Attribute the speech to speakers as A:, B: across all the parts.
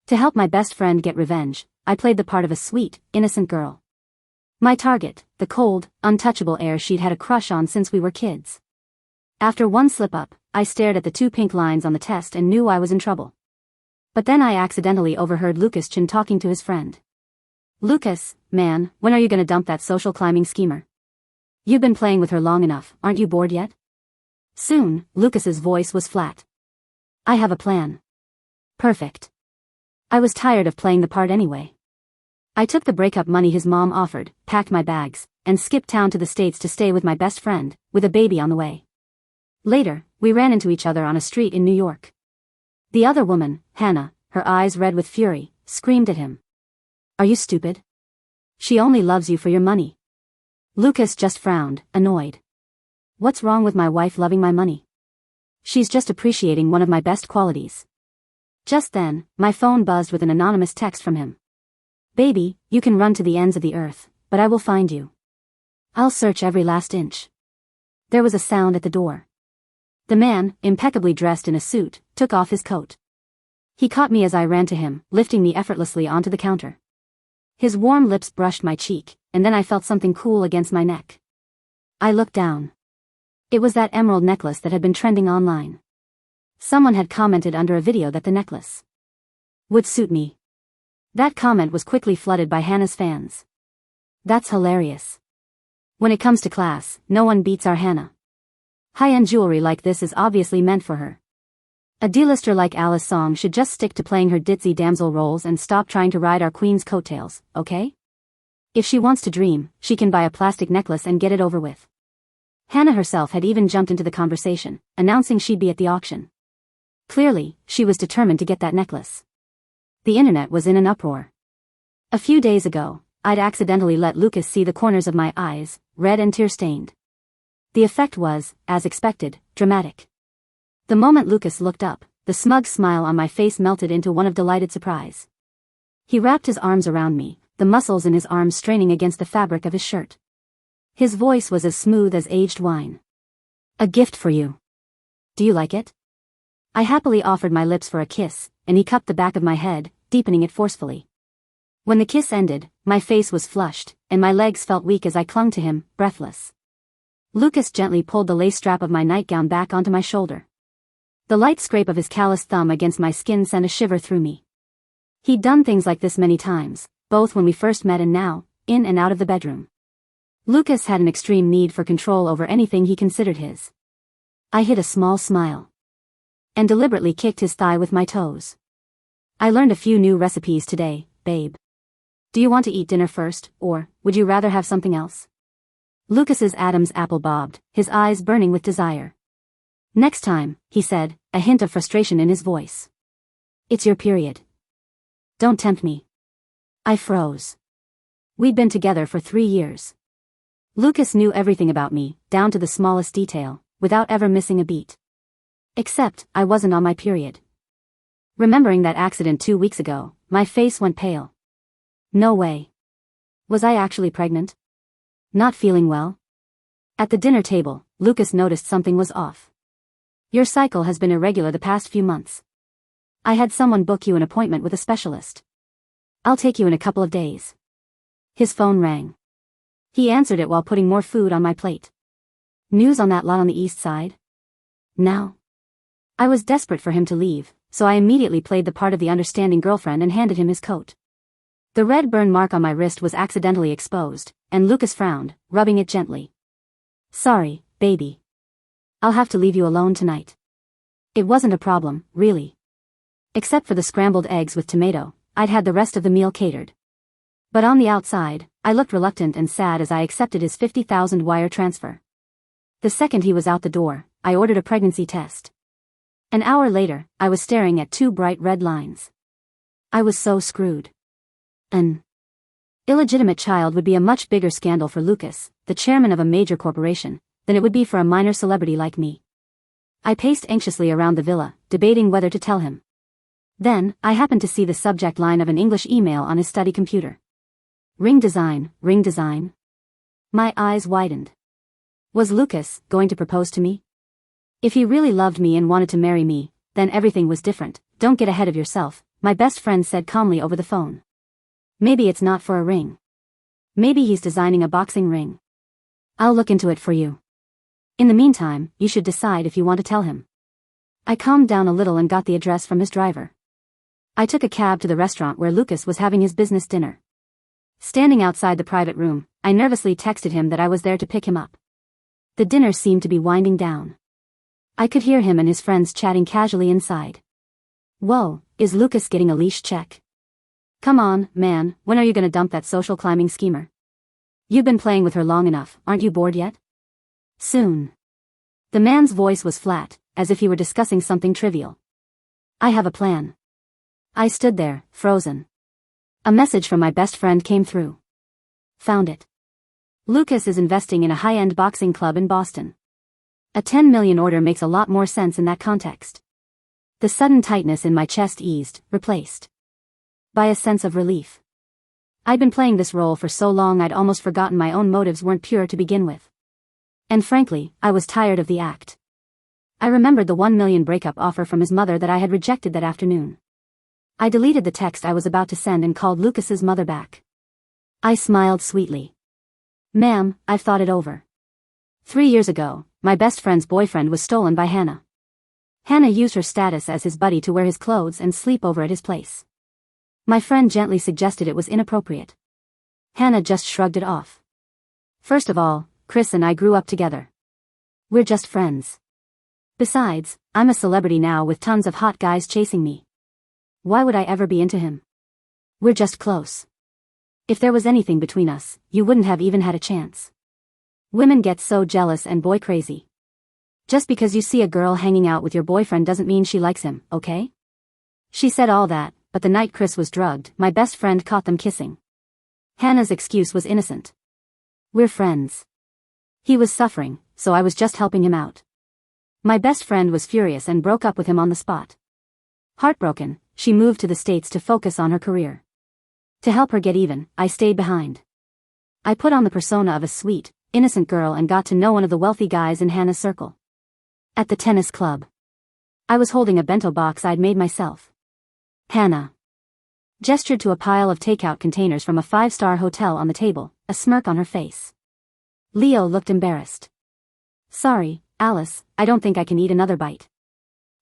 A: To help my best friend get revenge, I played the part of a sweet, innocent girl. My target, the cold, untouchable heir she'd had a crush on since we were kids. After one slip-up, I stared at the 2 pink lines on the test and knew I was in trouble. But then I accidentally overheard Lucas Chin talking to his friend. "Lucas, man, when are you gonna dump that social climbing schemer? You've been playing with her long enough, aren't you bored yet?" Soon, Lucas's voice was flat. "I have a plan." Perfect. I was tired of playing the part anyway. I took the breakup money his mom offered, packed my bags, and skipped town to the States to stay with my best friend, with a baby on the way. Later, we ran into each other on a street in New York. The other woman, Hannah, her eyes red with fury, screamed at him. "Are you stupid? She only loves you for your money." Lucas just frowned, annoyed. "What's wrong with my wife loving my money? She's just appreciating one of my best qualities." Just then, my phone buzzed with an anonymous text from him. "Baby, you can run to the ends of the earth, but I will find you. I'll search every last inch." There was a sound at the door. The man, impeccably dressed in a suit, took off his coat. He caught me as I ran to him, lifting me effortlessly onto the counter. His warm lips brushed my cheek, and then I felt something cool against my neck. I looked down. It was that emerald necklace that had been trending online. Someone had commented under a video that the necklace would suit me. That comment was quickly flooded by Hannah's fans. "That's hilarious. When it comes to class, no one beats our Hannah. High-end jewelry like this is obviously meant for her. A D-lister like Alice Song should just stick to playing her ditzy damsel roles and stop trying to ride our queen's coattails, okay? If she wants to dream, she can buy a plastic necklace and get it over with." Hannah herself had even jumped into the conversation, announcing she'd be at the auction. Clearly, she was determined to get that necklace. The internet was in an uproar. A few days ago, I'd accidentally let Lucas see the corners of my eyes, red and tear-stained. The effect was, as expected, dramatic. The moment Lucas looked up, the smug smile on my face melted into one of delighted surprise. He wrapped his arms around me, the muscles in his arms straining against the fabric of his shirt. His voice was as smooth as aged wine. "A gift for you. Do you like it?" I happily offered my lips for a kiss, and he cupped the back of my head, deepening it forcefully. When the kiss ended, my face was flushed, and my legs felt weak as I clung to him, breathless. Lucas gently pulled the lace strap of my nightgown back onto my shoulder. The light scrape of his calloused thumb against my skin sent a shiver through me. He'd done things like this many times, both when we first met and now, in and out of the bedroom. Lucas had an extreme need for control over anything he considered his. I hid a small smile. And deliberately kicked his thigh with my toes. "I learned a few new recipes today, babe. Do you want to eat dinner first, or would you rather have something else?" Lucas's Adam's apple bobbed, his eyes burning with desire. "Next time," he said, a hint of frustration in his voice. "It's your period. Don't tempt me." I froze. We'd been together for 3 years. Lucas knew everything about me, down to the smallest detail, without ever missing a beat. Except, I wasn't on my period. Remembering that accident 2 weeks ago, my face went pale. No way. Was I actually pregnant? Not feeling well? At the dinner table, Lucas noticed something was off. "Your cycle has been irregular the past few months. I had someone book you an appointment with a specialist. I'll take you in a couple of days." His phone rang. He answered it while putting more food on my plate. "News on that lot on the east side?" "Now?" I was desperate for him to leave, so I immediately played the part of the understanding girlfriend and handed him his coat. The red burn mark on my wrist was accidentally exposed, and Lucas frowned, rubbing it gently. "Sorry, baby. I'll have to leave you alone tonight." It wasn't a problem, really. Except for the scrambled eggs with tomato, I'd had the rest of the meal catered. But on the outside, I looked reluctant and sad as I accepted his 50,000 wire transfer. The second he was out the door, I ordered a pregnancy test. An hour later, I was staring at 2 bright red lines. I was so screwed. An illegitimate child would be a much bigger scandal for Lucas, the chairman of a major corporation, than it would be for a minor celebrity like me. I paced anxiously around the villa, debating whether to tell him. Then, I happened to see the subject line of an English email on his study computer. Ring design, ring design. My eyes widened. Was Lucas going to propose to me? If he really loved me and wanted to marry me, then everything was different. "Don't get ahead of yourself," my best friend said calmly over the phone. Maybe it's not for a ring. Maybe he's designing a boxing ring. I'll look into it for you. In the meantime, you should decide if you want to tell him. I calmed down a little and got the address from his driver. I took a cab to the restaurant where Lucas was having his business dinner. Standing outside the private room, I nervously texted him that I was there to pick him up. The dinner seemed to be winding down. I could hear him and his friends chatting casually inside. Whoa, is Lucas getting a leash check? Come on, man, when are you gonna dump that social climbing schemer? You've been playing with her long enough, aren't you bored yet? Soon. The man's voice was flat, as if he were discussing something trivial. I have a plan. I stood there, frozen. A message from my best friend came through. Found it. Lucas is investing in a high-end boxing club in Boston. A 10 million order makes a lot more sense in that context. The sudden tightness in my chest eased, replaced by a sense of relief. I'd been playing this role for so long I'd almost forgotten my own motives weren't pure to begin with. And frankly, I was tired of the act. I remembered the 1 million breakup offer from his mother that I had rejected that afternoon. I deleted the text I was about to send and called Lucas's mother back. I smiled sweetly. Ma'am, I've thought it over. 3 years ago, my best friend's boyfriend was stolen by Hannah. Hannah used her status as his buddy to wear his clothes and sleep over at his place. My friend gently suggested it was inappropriate. Hannah just shrugged it off. First of all, Chris and I grew up together. We're just friends. Besides, I'm a celebrity now with tons of hot guys chasing me. Why would I ever be into him? We're just close. If there was anything between us, you wouldn't have even had a chance. Women get so jealous and boy crazy. Just because you see a girl hanging out with your boyfriend doesn't mean she likes him, okay? She said all that, but the night Chris was drugged, my best friend caught them kissing. Hannah's excuse was innocent. We're friends. He was suffering, so I was just helping him out. My best friend was furious and broke up with him on the spot. Heartbroken, she moved to the States to focus on her career. To help her get even, I stayed behind. I put on the persona of a sweet, innocent girl and got to know one of the wealthy guys in Hannah's circle. At the tennis club. I was holding a bento box I'd made myself. Hannah gestured to a pile of takeout containers from a 5-star hotel on the table, a smirk on her face. Leo looked embarrassed. Sorry, Alice, I don't think I can eat another bite.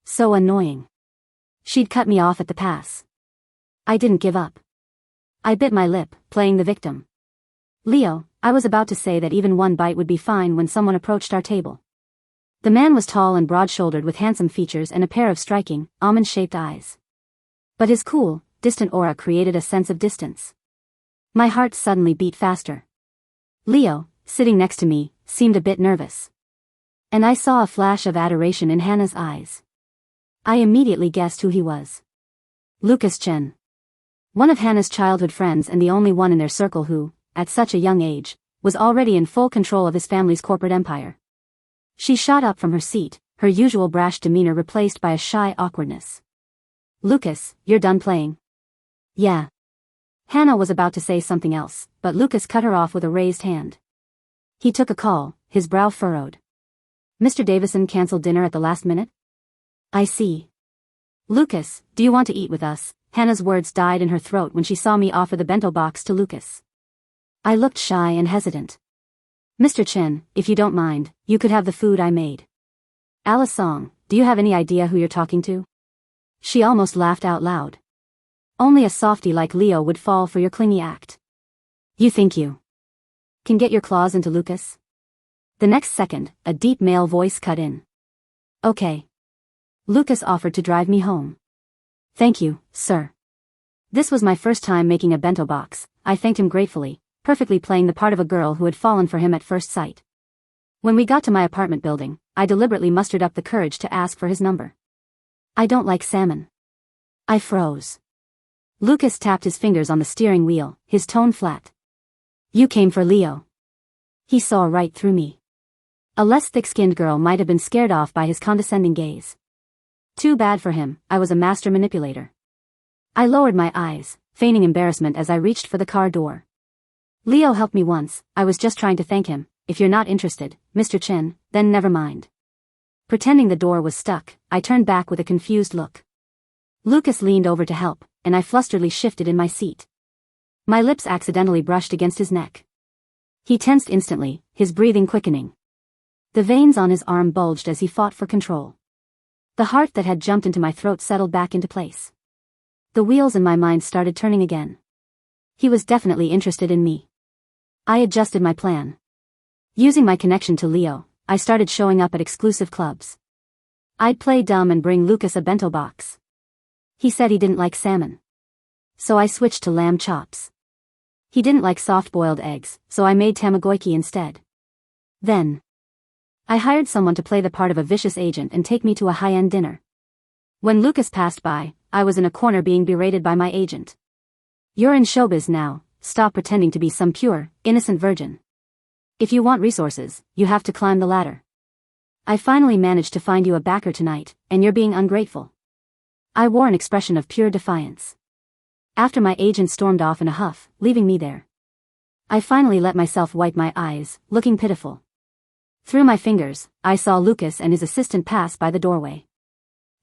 A: So annoying. She'd cut me off at the pass. I didn't give up. I bit my lip, playing the victim. Leo, I was about to say that even one bite would be fine when someone approached our table. The man was tall and broad-shouldered with handsome features and a pair of striking, almond-shaped eyes. But his cool, distant aura created a sense of distance. My heart suddenly beat faster. Leo, sitting next to me, seemed a bit nervous. And I saw a flash of adoration in Hannah's eyes. I immediately guessed who he was. Lucas Chen. One of Hannah's childhood friends and the only one in their circle who, at such a young age, was already in full control of his family's corporate empire. She shot up from her seat, her usual brash demeanor replaced by a shy awkwardness. Lucas, you're done playing? Yeah. Hannah was about to say something else, but Lucas cut her off with a raised hand. He took a call, his brow furrowed. Mr. Davison canceled dinner at the last minute? I see. Lucas, do you want to eat with us? Hannah's words died in her throat when she saw me offer the bento box to Lucas. I looked shy and hesitant. Mr. Chen, if you don't mind, you could have the food I made. Alice Song, do you have any idea who you're talking to? She almost laughed out loud. Only a softie like Leo would fall for your clingy act. You think you can get your claws into Lucas? The next second, a deep male voice cut in. Okay. Lucas offered to drive me home. Thank you, sir. This was my first time making a bento box. I thanked him gratefully, perfectly playing the part of a girl who had fallen for him at first sight. When we got to my apartment building, I deliberately mustered up the courage to ask for his number. I don't like salmon. I froze. Lucas tapped his fingers on the steering wheel, his tone flat. You came for Leo. He saw right through me. A less thick-skinned girl might have been scared off by his condescending gaze. Too bad for him, I was a master manipulator. I lowered my eyes, feigning embarrassment as I reached for the car door. Leo helped me once, I was just trying to thank him. If you're not interested, Mr. Chen, then never mind. Pretending the door was stuck, I turned back with a confused look. Lucas leaned over to help, and I flusteredly shifted in my seat. My lips accidentally brushed against his neck. He tensed instantly, his breathing quickening. The veins on his arm bulged as he fought for control. The heart that had jumped into my throat settled back into place. The wheels in my mind started turning again. He was definitely interested in me. I adjusted my plan. Using my connection to Leo, I started showing up at exclusive clubs. I'd play dumb and bring Lucas a bento box. He said he didn't like salmon. So I switched to lamb chops. He didn't like soft-boiled eggs, so I made tamagoyaki instead. Then, I hired someone to play the part of a vicious agent and take me to a high-end dinner. When Lucas passed by, I was in a corner being berated by my agent. "You're in showbiz now, stop pretending to be some pure, innocent virgin. If you want resources, you have to climb the ladder. I finally managed to find you a backer tonight, and you're being ungrateful." I wore an expression of pure defiance. After my agent stormed off in a huff, leaving me there. I finally let myself wipe my eyes, looking pitiful. Through my fingers, I saw Lucas and his assistant pass by the doorway.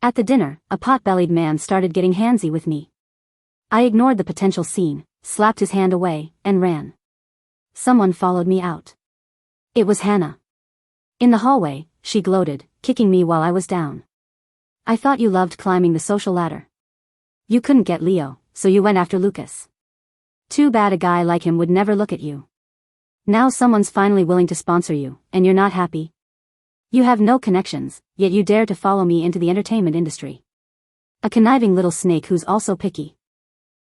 A: At the dinner, a pot-bellied man started getting handsy with me. I ignored the potential scene, slapped his hand away, and ran. Someone followed me out. It was Hannah. In the hallway, she gloated, kicking me while I was down. "I thought you loved climbing the social ladder. You couldn't get Leo, so you went after Lucas. Too bad a guy like him would never look at you. Now someone's finally willing to sponsor you, and you're not happy. You have no connections, yet you dare to follow me into the entertainment industry. A conniving little snake who's also picky.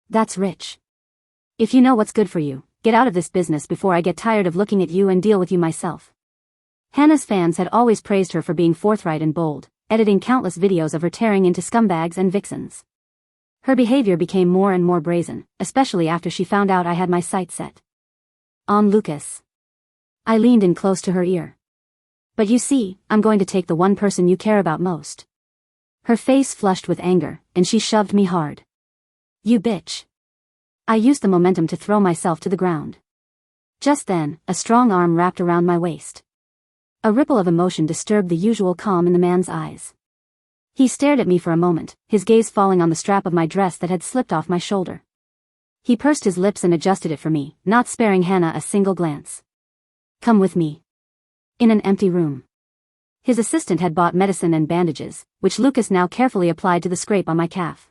A: That's rich. If you know what's good for you, get out of this business before I get tired of looking at you and deal with you myself." Hannah's fans had always praised her for being forthright and bold, editing countless videos of her tearing into scumbags and vixens. Her behavior became more and more brazen, especially after she found out I had my sights set on Lucas. I leaned in close to her ear. "But you see, I'm going to take the one person you care about most." Her face flushed with anger, and she shoved me hard. "You bitch." I used the momentum to throw myself to the ground. Just then, a strong arm wrapped around my waist. A ripple of emotion disturbed the usual calm in the man's eyes. He stared at me for a moment, his gaze falling on the strap of my dress that had slipped off my shoulder. He pursed his lips and adjusted it for me, not sparing Hannah a single glance. "Come with me." In an empty room. His assistant had bought medicine and bandages, which Lucas now carefully applied to the scrape on my calf.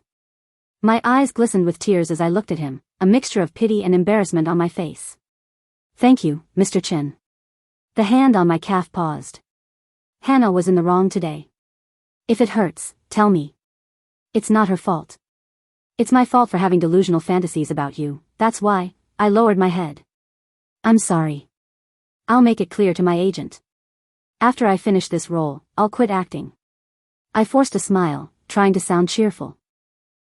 A: My eyes glistened with tears as I looked at him, a mixture of pity and embarrassment on my face. "Thank you, Mr. Chin." The hand on my calf paused. Hannah was in the wrong today. "If it hurts, tell me. It's not her fault. It's my fault for having delusional fantasies about you, that's why." I lowered my head. "I'm sorry. I'll make it clear to my agent. After I finish this role, I'll quit acting." I forced a smile, trying to sound cheerful.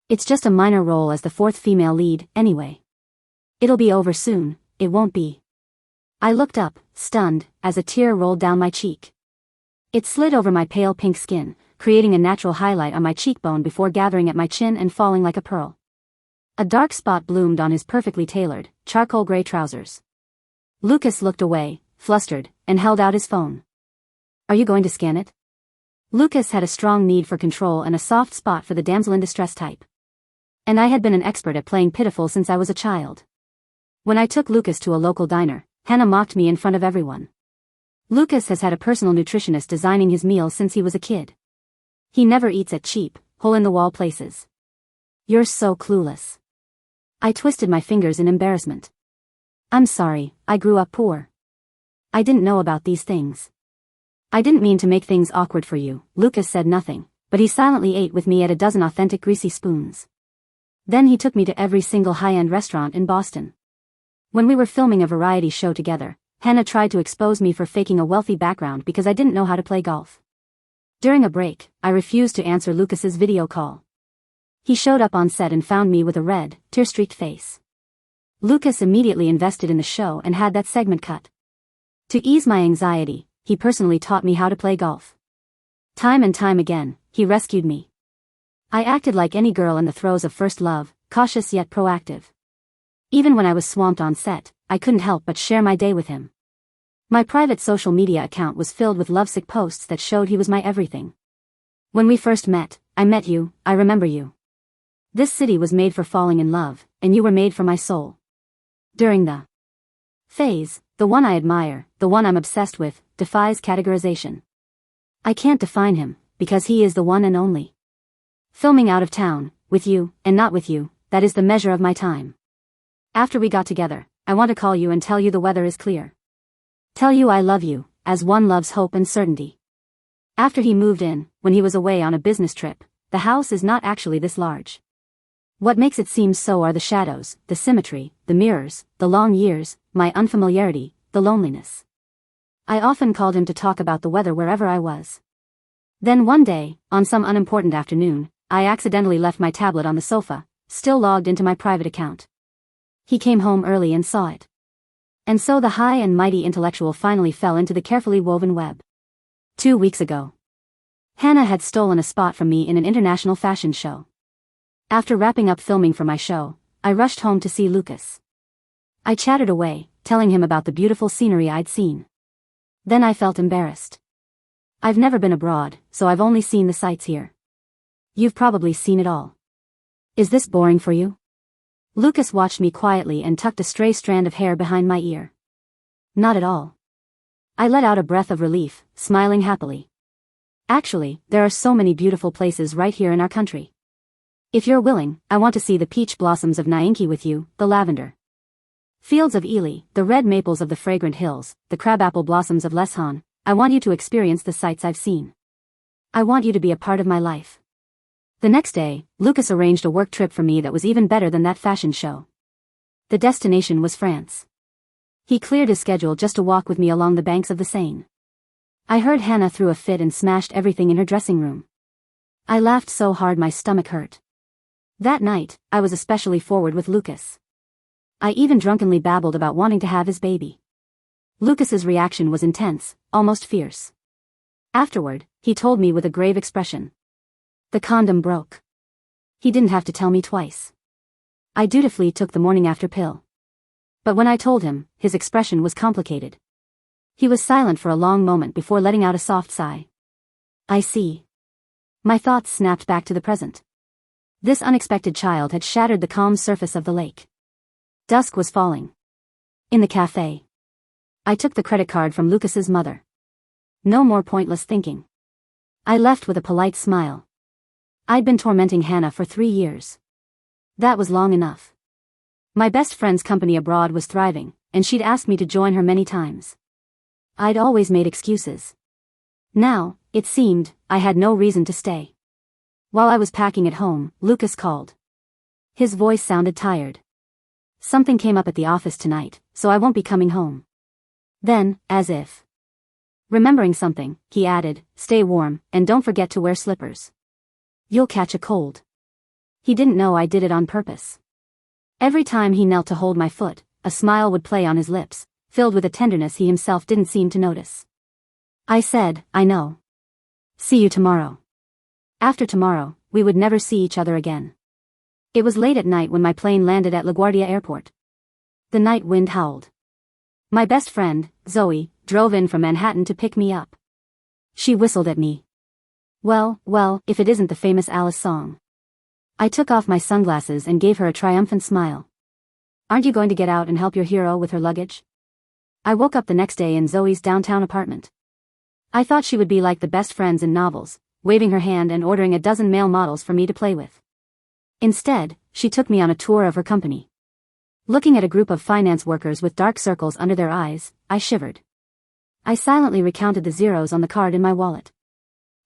A: "It's just a minor role as the fourth female lead, anyway. It'll be over soon, it won't be." I looked up, stunned, as a tear rolled down my cheek. It slid over my pale pink skin, creating a natural highlight on my cheekbone before gathering at my chin and falling like a pearl. A dark spot bloomed on his perfectly tailored, charcoal gray trousers. Lucas looked away, flustered, and held out his phone. "Are you going to scan it?" Lucas had a strong need for control and a soft spot for the damsel in distress type. And I had been an expert at playing pitiful since I was a child. When I took Lucas to a local diner, Hannah mocked me in front of everyone. Lucas has had a personal nutritionist designing his meals since he was a kid. He never eats at cheap, hole-in-the-wall places. "You're so clueless." I twisted my fingers in embarrassment. "I'm sorry, I grew up poor. I didn't know about these things." "I didn't mean to make things awkward for you." Lucas said nothing, but he silently ate with me at a dozen authentic greasy spoons. Then he took me to every single high-end restaurant in Boston. When we were filming a variety show together, Hannah tried to expose me for faking a wealthy background because I didn't know how to play golf. During a break, I refused to answer Lucas's video call. He showed up on set and found me with a red, tear-streaked face. Lucas immediately invested in the show and had that segment cut. To ease my anxiety, he personally taught me how to play golf. Time and time again, he rescued me. I acted like any girl in the throes of first love, cautious yet proactive. Even when I was swamped on set, I couldn't help but share my day with him. My private social media account was filled with lovesick posts that showed he was my everything. "When we first met, I met you, I remember you. This city was made for falling in love, and you were made for my soul. During the phase, the one I admire, the one I'm obsessed with, defies categorization. I can't define him, because he is the one and only. Filming out of town, with you, and not with you, that is the measure of my time. After we got together, I want to call you and tell you the weather is clear. Tell you I love you, as one loves hope and certainty. After he moved in, when he was away on a business trip, the house is not actually this large. What makes it seem so are the shadows, the symmetry, the mirrors, the long years, my unfamiliarity, the loneliness. I often called him to talk about the weather wherever I was. Then one day, on some unimportant afternoon, I accidentally left my tablet on the sofa, still logged into my private account. He came home early and saw it. And so the high and mighty intellectual finally fell into the carefully woven web. 2 weeks ago, Hannah had stolen a spot from me in an international fashion show. After wrapping up filming for my show, I rushed home to see Lucas. I chattered away, telling him about the beautiful scenery I'd seen. Then I felt embarrassed. I've never been abroad, so I've only seen the sights here. You've probably seen it all. Is this boring for you? Lucas watched me quietly and tucked a stray strand of hair behind my ear. Not at all. I let out a breath of relief, smiling happily. Actually, there are so many beautiful places right here in our country. If you're willing, I want to see the peach blossoms of Nyanki with you, the lavender fields of Ely, the red maples of the fragrant hills, the crabapple blossoms of Leshan. I want you to experience the sights I've seen. I want you to be a part of my life. The next day, Lucas arranged a work trip for me that was even better than that fashion show. The destination was France. He cleared his schedule just to walk with me along the banks of the Seine. I heard Hannah threw a fit and smashed everything in her dressing room. I laughed so hard my stomach hurt. That night, I was especially forward with Lucas. I even drunkenly babbled about wanting to have his baby. Lucas's reaction was intense, almost fierce. Afterward, he told me with a grave expression. The condom broke. He didn't have to tell me twice. I dutifully took the morning after pill. But when I told him, his expression was complicated. He was silent for a long moment before letting out a soft sigh. I see. My thoughts snapped back to the present. This unexpected child had shattered the calm surface of the lake. Dusk was falling. In the cafe, I took the credit card from Lucas's mother. No more pointless thinking. I left with a polite smile. I'd been tormenting Hannah for 3 years. That was long enough. My best friend's company abroad was thriving, and she'd asked me to join her many times. I'd always made excuses. Now, it seemed, I had no reason to stay. While I was packing at home, Lucas called. His voice sounded tired. Something came up at the office tonight, so I won't be coming home. Then, as if remembering something, he added, stay warm, and don't forget to wear slippers. You'll catch a cold. He didn't know I did it on purpose. Every time he knelt to hold my foot, a smile would play on his lips, filled with a tenderness he himself didn't seem to notice. I said, I know. See you tomorrow. After tomorrow, we would never see each other again. It was late at night when my plane landed at LaGuardia Airport. The night wind howled. My best friend, Zoe, drove in from Manhattan to pick me up. She whistled at me. Well, if it isn't the famous Alice song. I took off my sunglasses and gave her a triumphant smile. Aren't you going to get out and help your hero with her luggage? I woke up the next day in Zoe's downtown apartment. I thought she would be like the best friends in novels, waving her hand and ordering a dozen male models for me to play with. Instead, she took me on a tour of her company. Looking at a group of finance workers with dark circles under their eyes, I shivered. I silently recounted the zeros on the card in my wallet.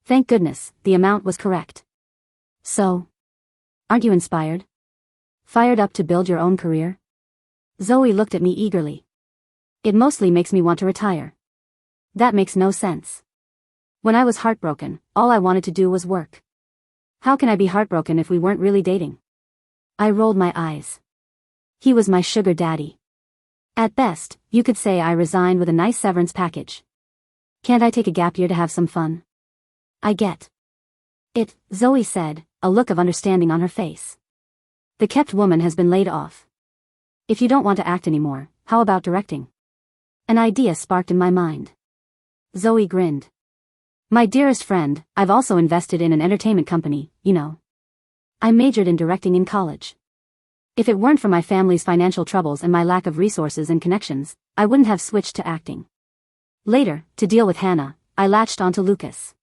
A: Thank goodness, the amount was correct. So, aren't you inspired? Fired up to build your own career? Zoe looked at me eagerly. It mostly makes me want to retire. That makes no sense. When I was heartbroken, all I wanted to do was work. How can I be heartbroken if we weren't really dating? I rolled my eyes. He was my sugar daddy. At best, you could say I resigned with a nice severance package. Can't I take a gap year to have some fun? I get it, Zoe said, a look of understanding on her face. The kept woman has been laid off. If you don't want to act anymore, how about directing? An idea sparked in my mind. Zoe grinned. My dearest friend, I've also invested in an entertainment company, you know. I majored in directing in college. If it weren't for my family's financial troubles and my lack of resources and connections, I wouldn't have switched to acting. Later, to deal with Hannah, I latched onto Lucas.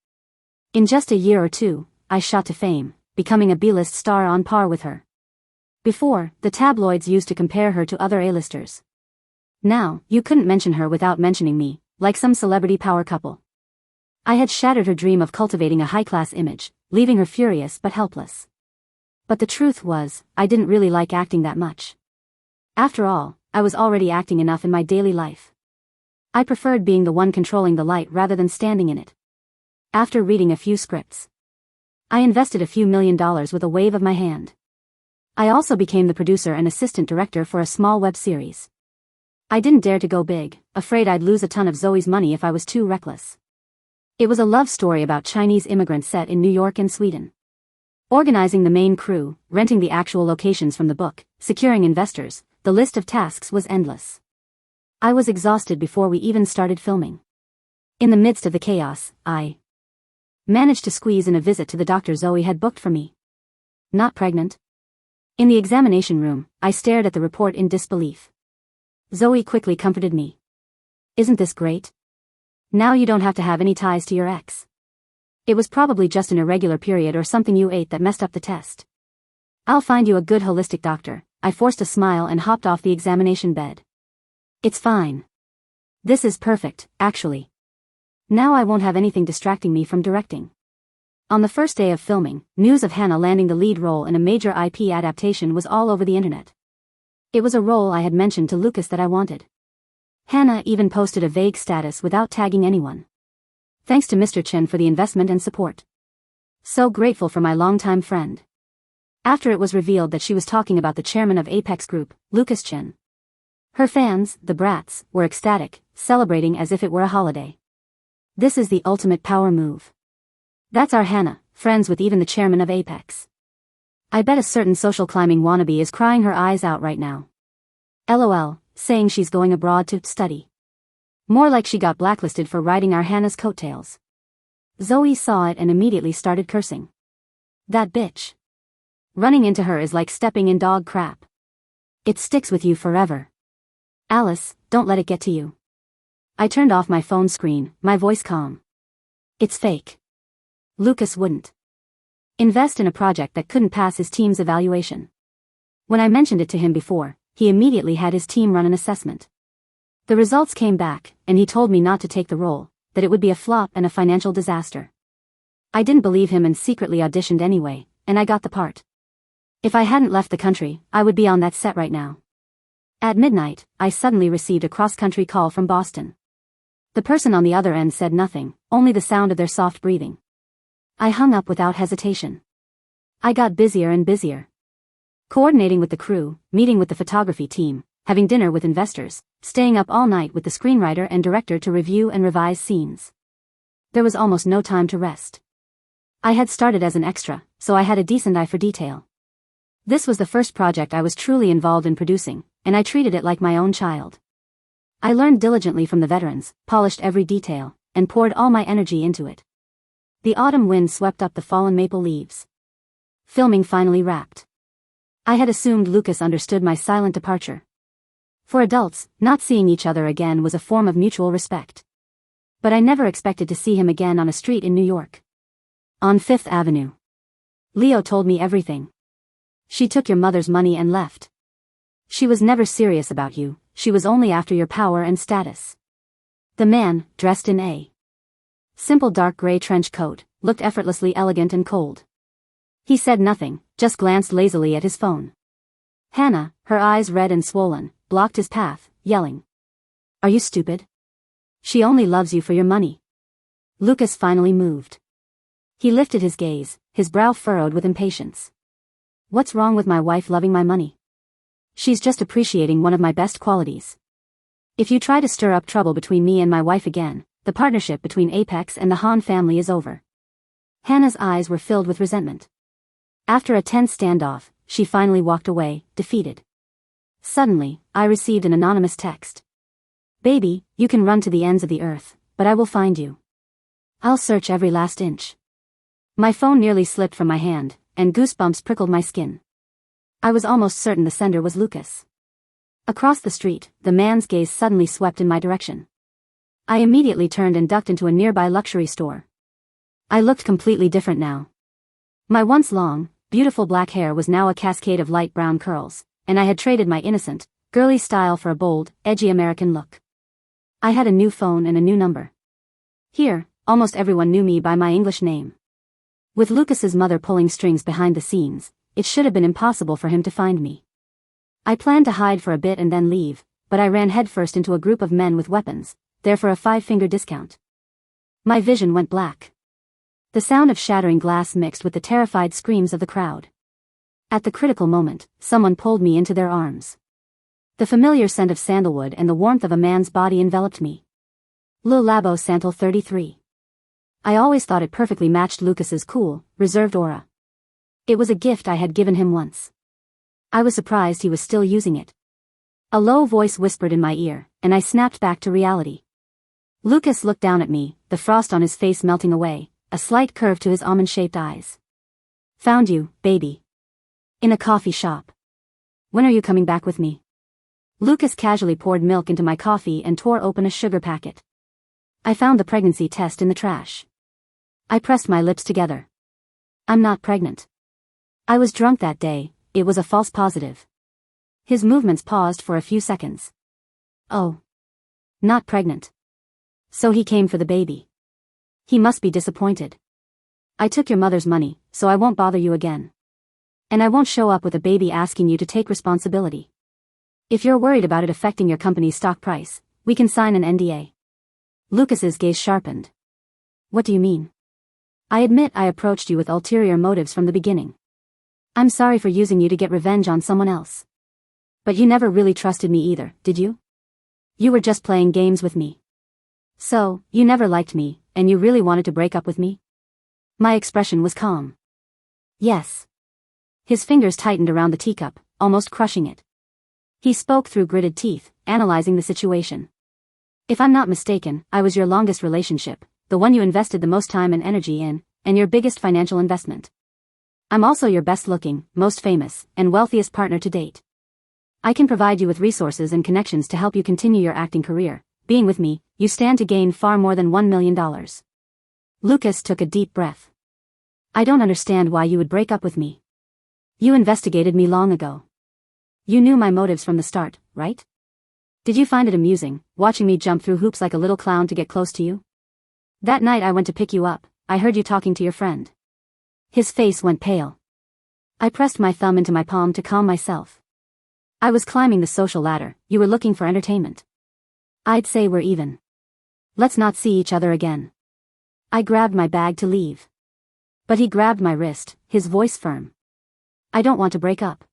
A: In just a year or two, I shot to fame, becoming a B-list star on par with her. Before, the tabloids used to compare her to other A-listers. Now, you couldn't mention her without mentioning me, like some celebrity power couple. I had shattered her dream of cultivating a high-class image, leaving her furious but helpless. But the truth was, I didn't really like acting that much. After all, I was already acting enough in my daily life. I preferred being the one controlling the light rather than standing in it. After reading a few scripts, I invested a few $1 million with a wave of my hand. I also became the producer and assistant director for a small web series. I didn't dare to go big, afraid I'd lose a ton of Zoe's money if I was too reckless. It was a love story about Chinese immigrants set in New York and Sweden. Organizing the main crew, renting the actual locations from the book, securing investors, the list of tasks was endless. I was exhausted before we even started filming. In the midst of the chaos, I managed to squeeze in a visit to the doctor Zoe had booked for me. Not pregnant. In the examination room, I stared at the report in disbelief. Zoe quickly comforted me. Isn't this great? Now you don't have to have any ties to your ex. It was probably just an irregular period or something you ate that messed up the test. I'll find you a good holistic doctor. I forced a smile and hopped off the examination bed. It's fine. This is perfect, actually. Now I won't have anything distracting me from directing. On the first day of filming, news of Hannah landing the lead role in a major IP adaptation was all over the internet. It was a role I had mentioned to Lucas that I wanted. Hannah even posted a vague status without tagging anyone. Thanks to Mr. Chen for the investment and support. So grateful for my longtime friend. After it was revealed that she was talking about the chairman of Apex Group, Lucas Chen. Her fans, the brats, were ecstatic, celebrating as if it were a holiday. This is the ultimate power move. That's our Hannah, friends with even the chairman of Apex. I bet a certain social climbing wannabe is crying her eyes out right now. LOL, saying she's going abroad to study. More like she got blacklisted for riding our Hannah's coattails. Zoe saw it and immediately started cursing. That bitch. Running into her is like stepping in dog crap. It sticks with you forever. Alice, don't let it get to you. I turned off my phone screen, my voice calm. It's fake. Lucas wouldn't invest in a project that couldn't pass his team's evaluation. When I mentioned it to him before, he immediately had his team run an assessment. The results came back, and he told me not to take the role, that it would be a flop and a financial disaster. I didn't believe him and secretly auditioned anyway, and I got the part. If I hadn't left the country, I would be on that set right now. At midnight, I suddenly received a cross-country call from Boston. The person on the other end said nothing, only the sound of their soft breathing. I hung up without hesitation. I got busier and busier. Coordinating with the crew, meeting with the photography team, having dinner with investors, staying up all night with the screenwriter and director to review and revise scenes. There was almost no time to rest. I had started as an extra, so I had a decent eye for detail. This was the first project I was truly involved in producing, and I treated it like my own child. I learned diligently from the veterans, polished every detail, and poured all my energy into it. The autumn wind swept up the fallen maple leaves. Filming finally wrapped. I had assumed Lucas understood my silent departure. For adults, not seeing each other again was a form of mutual respect. But I never expected to see him again on a street in New York. On 5th Avenue. Leo told me everything. She took your mother's money and left. She was never serious about you, she was only after your power and status. The man, dressed in a simple dark gray trench coat, looked effortlessly elegant and cold. He said nothing, just glanced lazily at his phone. Hannah, her eyes red and swollen, blocked his path, yelling. Are you stupid? She only loves you for your money. Lucas finally moved. He lifted his gaze, his brow furrowed with impatience. What's wrong with my wife loving my money? She's just appreciating one of my best qualities. If you try to stir up trouble between me and my wife again, the partnership between Apex and the Han family is over. Hannah's eyes were filled with resentment. After a tense standoff, she finally walked away, defeated. Suddenly, I received an anonymous text. Baby, you can run to the ends of the earth, but I will find you. I'll search every last inch. My phone nearly slipped from my hand, and goosebumps prickled my skin. I was almost certain the sender was Lucas. Across the street, the man's gaze suddenly swept in my direction. I immediately turned and ducked into a nearby luxury store. I looked completely different now. My once long, beautiful black hair was now a cascade of light brown curls, and I had traded my innocent, girly style for a bold, edgy American look. I had a new phone and a new number. Here, almost everyone knew me by my English name. With Lucas's mother pulling strings behind the scenes, it should have been impossible for him to find me. I planned to hide for a bit and then leave, but I ran headfirst into a group of men with weapons, there for a 5-finger discount. My vision went black. The sound of shattering glass mixed with the terrified screams of the crowd. At the critical moment, someone pulled me into their arms. The familiar scent of sandalwood and the warmth of a man's body enveloped me. Le Labo Santal 33. I always thought it perfectly matched Lucas's cool, reserved aura. It was a gift I had given him once. I was surprised he was still using it. A low voice whispered in my ear, and I snapped back to reality. Lucas looked down at me, the frost on his face melting away, a slight curve to his almond-shaped eyes. Found you, baby. In a coffee shop. When are you coming back with me? Lucas casually poured milk into my coffee and tore open a sugar packet. I found the pregnancy test in the trash. I pressed my lips together. I'm not pregnant. I was drunk that day, it was a false positive. His movements paused for a few seconds. Oh. Not pregnant. So he came for the baby. He must be disappointed. I took your mother's money, so I won't bother you again. And I won't show up with a baby asking you to take responsibility. If you're worried about it affecting your company's stock price, we can sign an NDA. Lucas's gaze sharpened. What do you mean? I admit I approached you with ulterior motives from the beginning. I'm sorry for using you to get revenge on someone else. But you never really trusted me either, did you? You were just playing games with me. So, you never liked me, and you really wanted to break up with me? My expression was calm. Yes. His fingers tightened around the teacup, almost crushing it. He spoke through gritted teeth, analyzing the situation. If I'm not mistaken, I was your longest relationship, the one you invested the most time and energy in, and your biggest financial investment. I'm also your best-looking, most famous, and wealthiest partner to date. I can provide you with resources and connections to help you continue your acting career. Being with me, you stand to gain far more than $1 million. Lucas took a deep breath. I don't understand why you would break up with me. You investigated me long ago. You knew my motives from the start, right? Did you find it amusing, watching me jump through hoops like a little clown to get close to you? That night I went to pick you up, I heard you talking to your friend. His face went pale. I pressed my thumb into my palm to calm myself. I was climbing the social ladder, you were looking for entertainment. I'd say we're even. Let's not see each other again. I grabbed my bag to leave. But he grabbed my wrist, his voice firm. I don't want to break up.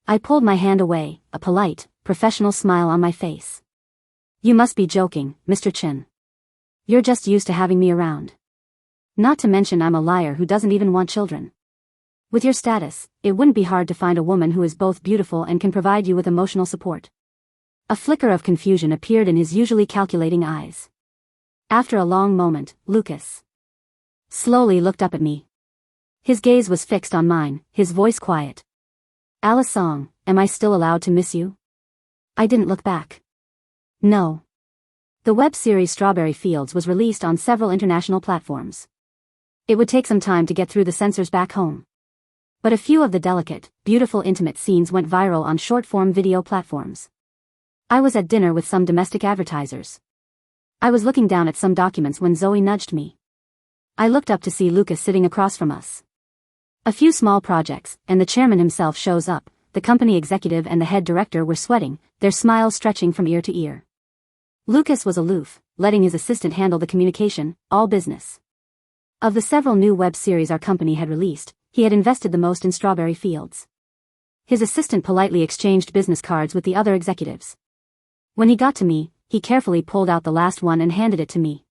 A: I pulled my hand away, a polite, professional smile on my face. You must be joking, Mr. Chin. You're just used to having me around. Not to mention I'm a liar who doesn't even want children. With your status, it wouldn't be hard to find a woman who is both beautiful and can provide you with emotional support. A flicker of confusion appeared in his usually calculating eyes. After a long moment, Lucas slowly looked up at me. His gaze was fixed on mine, his voice quiet. Alice Song, am I still allowed to miss you? I didn't look back. No. The web series Strawberry Fields was released on several international platforms. It would take some time to get through the censors back home. But a few of the delicate, beautiful intimate scenes went viral on short-form video platforms. I was at dinner with some domestic advertisers. I was looking down at some documents when Zoe nudged me. I looked up to see Lucas sitting across from us. A few small projects, and the chairman himself shows up. The company executive and the head director were sweating, their smiles stretching from ear to ear. Lucas was aloof, letting his assistant handle the communication, all business. Of the several new web series our company had released, he had invested the most in Strawberry Fields. His assistant politely exchanged business cards with the other executives. When he got to me, he carefully pulled out the last one and handed it to me.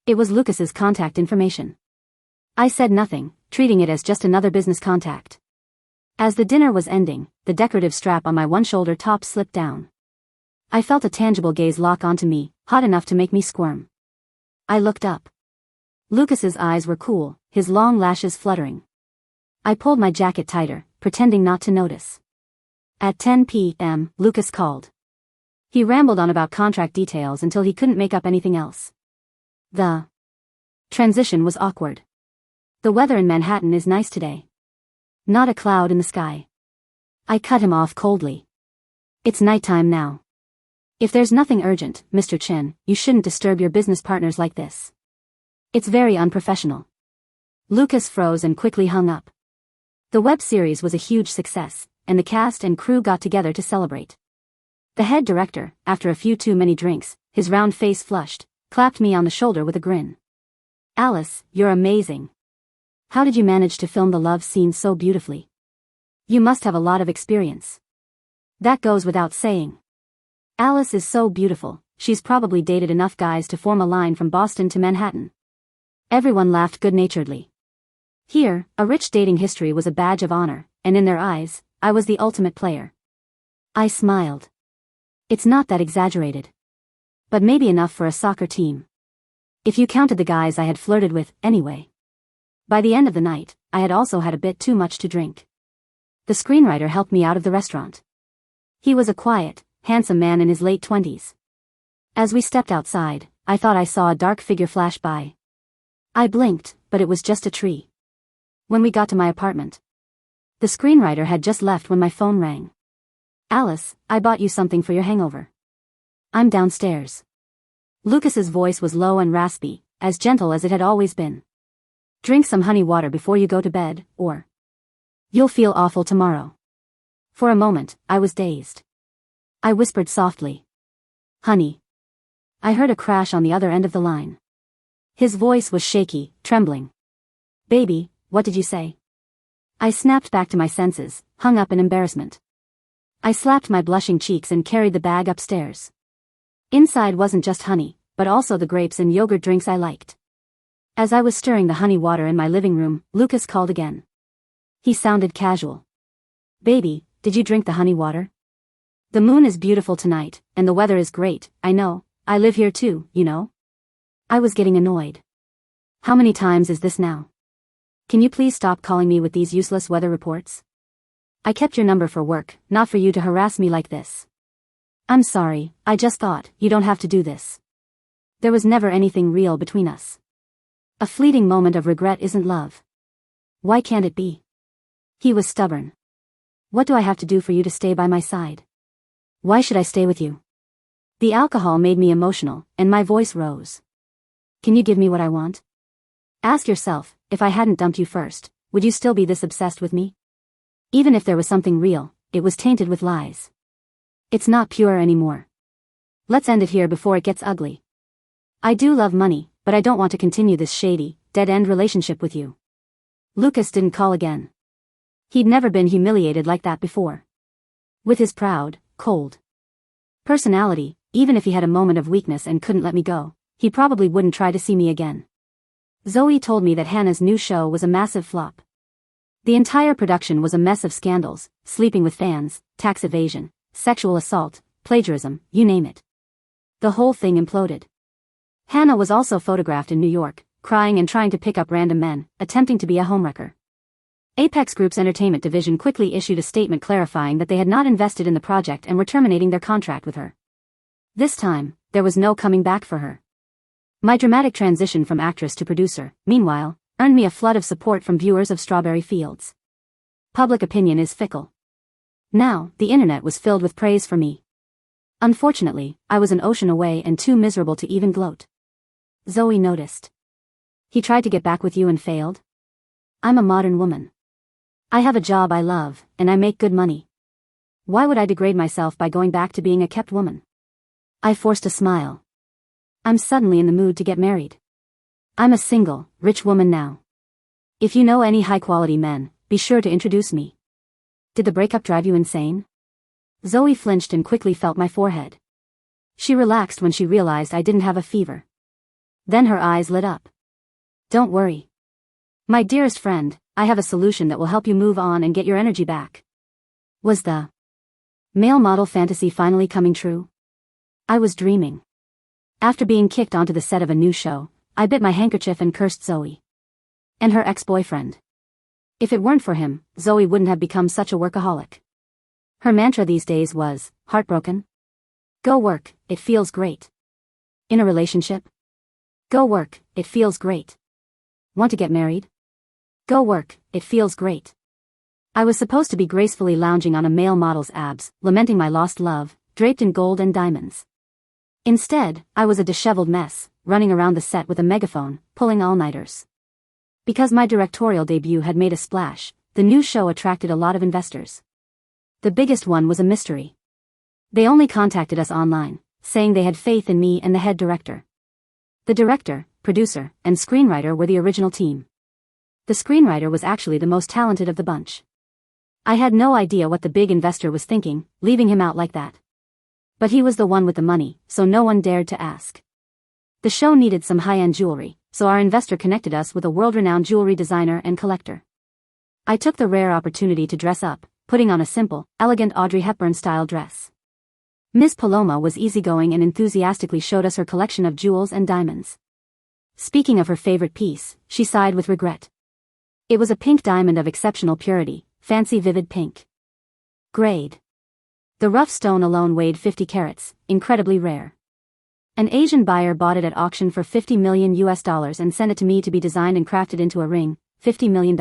A: It was Lucas's contact information. I said nothing, treating it as just another business contact. As the dinner was ending, the decorative strap on my one-shoulder top slipped down. I felt a tangible gaze lock onto me, hot enough to make me squirm. I looked up. Lucas's eyes were cool, his long lashes fluttering. I pulled my jacket tighter, pretending not to notice. At 10 p.m., Lucas called. He rambled on about contract details until he couldn't make up anything else. The transition was awkward. The weather in Manhattan is nice today. Not a cloud in the sky. I cut him off coldly. It's nighttime now. If there's nothing urgent, Mr. Chen, you shouldn't disturb your business partners like this. It's very unprofessional. Lucas froze and quickly hung up. The web series was a huge success, and the cast and crew got together to celebrate. The head director, after a few too many drinks, his round face flushed, clapped me on the shoulder with a grin. Alice, you're amazing. How did you manage to film the love scene so beautifully? You must have a lot of experience. That goes without saying. Alice is so beautiful, she's probably dated enough guys to form a line from Boston to Manhattan. Everyone laughed good-naturedly. Here, a rich dating history was a badge of honor, and in their eyes, I was the ultimate player. I smiled. It's not that exaggerated. But maybe enough for a soccer team. If you counted the guys I had flirted with, anyway. By the end of the night, I had also had a bit too much to drink. The screenwriter helped me out of the restaurant. He was a quiet, handsome man in his late 20s. As we stepped outside, I thought I saw a dark figure flash by. I blinked, but it was just a tree. When we got to my apartment, the screenwriter had just left when my phone rang. Alice, I bought you something for your hangover. I'm downstairs. Lucas's voice was low and raspy, as gentle as it had always been. Drink some honey water before you go to bed, or you'll feel awful tomorrow. For a moment, I was dazed. I whispered softly. Honey. I heard a crash on the other end of the line. His voice was shaky, trembling. Baby, what did you say? I snapped back to my senses, hung up in embarrassment. I slapped my blushing cheeks and carried the bag upstairs. Inside wasn't just honey, but also the grapes and yogurt drinks I liked. As I was stirring the honey water in my living room, Lucas called again. He sounded casual. Baby, did you drink the honey water? The moon is beautiful tonight, and the weather is great, I know, I live here too, you know? I was getting annoyed. How many times is this now? Can you please stop calling me with these useless weather reports? I kept your number for work, not for you to harass me like this. I'm sorry, I just thought, you don't have to do this. There was never anything real between us. A fleeting moment of regret isn't love. Why can't it be? He was stubborn. What do I have to do for you to stay by my side? Why should I stay with you? The alcohol made me emotional, and my voice rose. Can you give me what I want? Ask yourself, if I hadn't dumped you first, would you still be this obsessed with me? Even if there was something real, it was tainted with lies. It's not pure anymore. Let's end it here before it gets ugly. I do love money, but I don't want to continue this shady, dead-end relationship with you. Lucas didn't call again. He'd never been humiliated like that before. With his proud, cold personality, even if he had a moment of weakness and couldn't let me go, he probably wouldn't try to see me again. Zoe told me that Hannah's new show was a massive flop. The entire production was a mess of scandals, sleeping with fans, tax evasion, sexual assault, plagiarism, you name it. The whole thing imploded. Hannah was also photographed in New York, crying and trying to pick up random men, attempting to be a homewrecker. Apex Group's entertainment division quickly issued a statement clarifying that they had not invested in the project and were terminating their contract with her. This time, there was no coming back for her. My dramatic transition from actress to producer, meanwhile, earned me a flood of support from viewers of Strawberry Fields. Public opinion is fickle. Now, the internet was filled with praise for me. Unfortunately, I was an ocean away and too miserable to even gloat. Zoe noticed. He tried to get back with you and failed? I'm a modern woman. I have a job I love, and I make good money. Why would I degrade myself by going back to being a kept woman? I forced a smile. I'm suddenly in the mood to get married. I'm a single, rich woman now. If you know any high-quality men, be sure to introduce me. Did the breakup drive you insane? Zoe flinched and quickly felt my forehead. She relaxed when she realized I didn't have a fever. Then her eyes lit up. Don't worry. My dearest friend, I have a solution that will help you move on and get your energy back. Was the male model fantasy finally coming true? I was dreaming. After being kicked onto the set of a new show, I bit my handkerchief and cursed Zoe. And her ex-boyfriend. If it weren't for him, Zoe wouldn't have become such a workaholic. Her mantra these days was, heartbroken? Go work, it feels great. In a relationship? Go work, it feels great. Want to get married? Go work, it feels great. I was supposed to be gracefully lounging on a male model's abs, lamenting my lost love, draped in gold and diamonds. Instead, I was a disheveled mess, running around the set with a megaphone, pulling all-nighters. Because my directorial debut had made a splash, the new show attracted a lot of investors. The biggest one was a mystery. They only contacted us online, saying they had faith in me and the head director. The director, producer, and screenwriter were the original team. The screenwriter was actually the most talented of the bunch. I had no idea what the big investor was thinking, leaving him out like that. But he was the one with the money, so no one dared to ask. The show needed some high-end jewelry, so our investor connected us with a world-renowned jewelry designer and collector. I took the rare opportunity to dress up, putting on a simple, elegant Audrey Hepburn-style dress. Ms. Paloma was easygoing and enthusiastically showed us her collection of jewels and diamonds. Speaking of her favorite piece, she sighed with regret. It was a pink diamond of exceptional purity, fancy vivid pink. Grade. The rough stone alone weighed 50 carats, incredibly rare. An Asian buyer bought it at auction for $50 million and sent it to me to be designed and crafted into a ring. $50 million?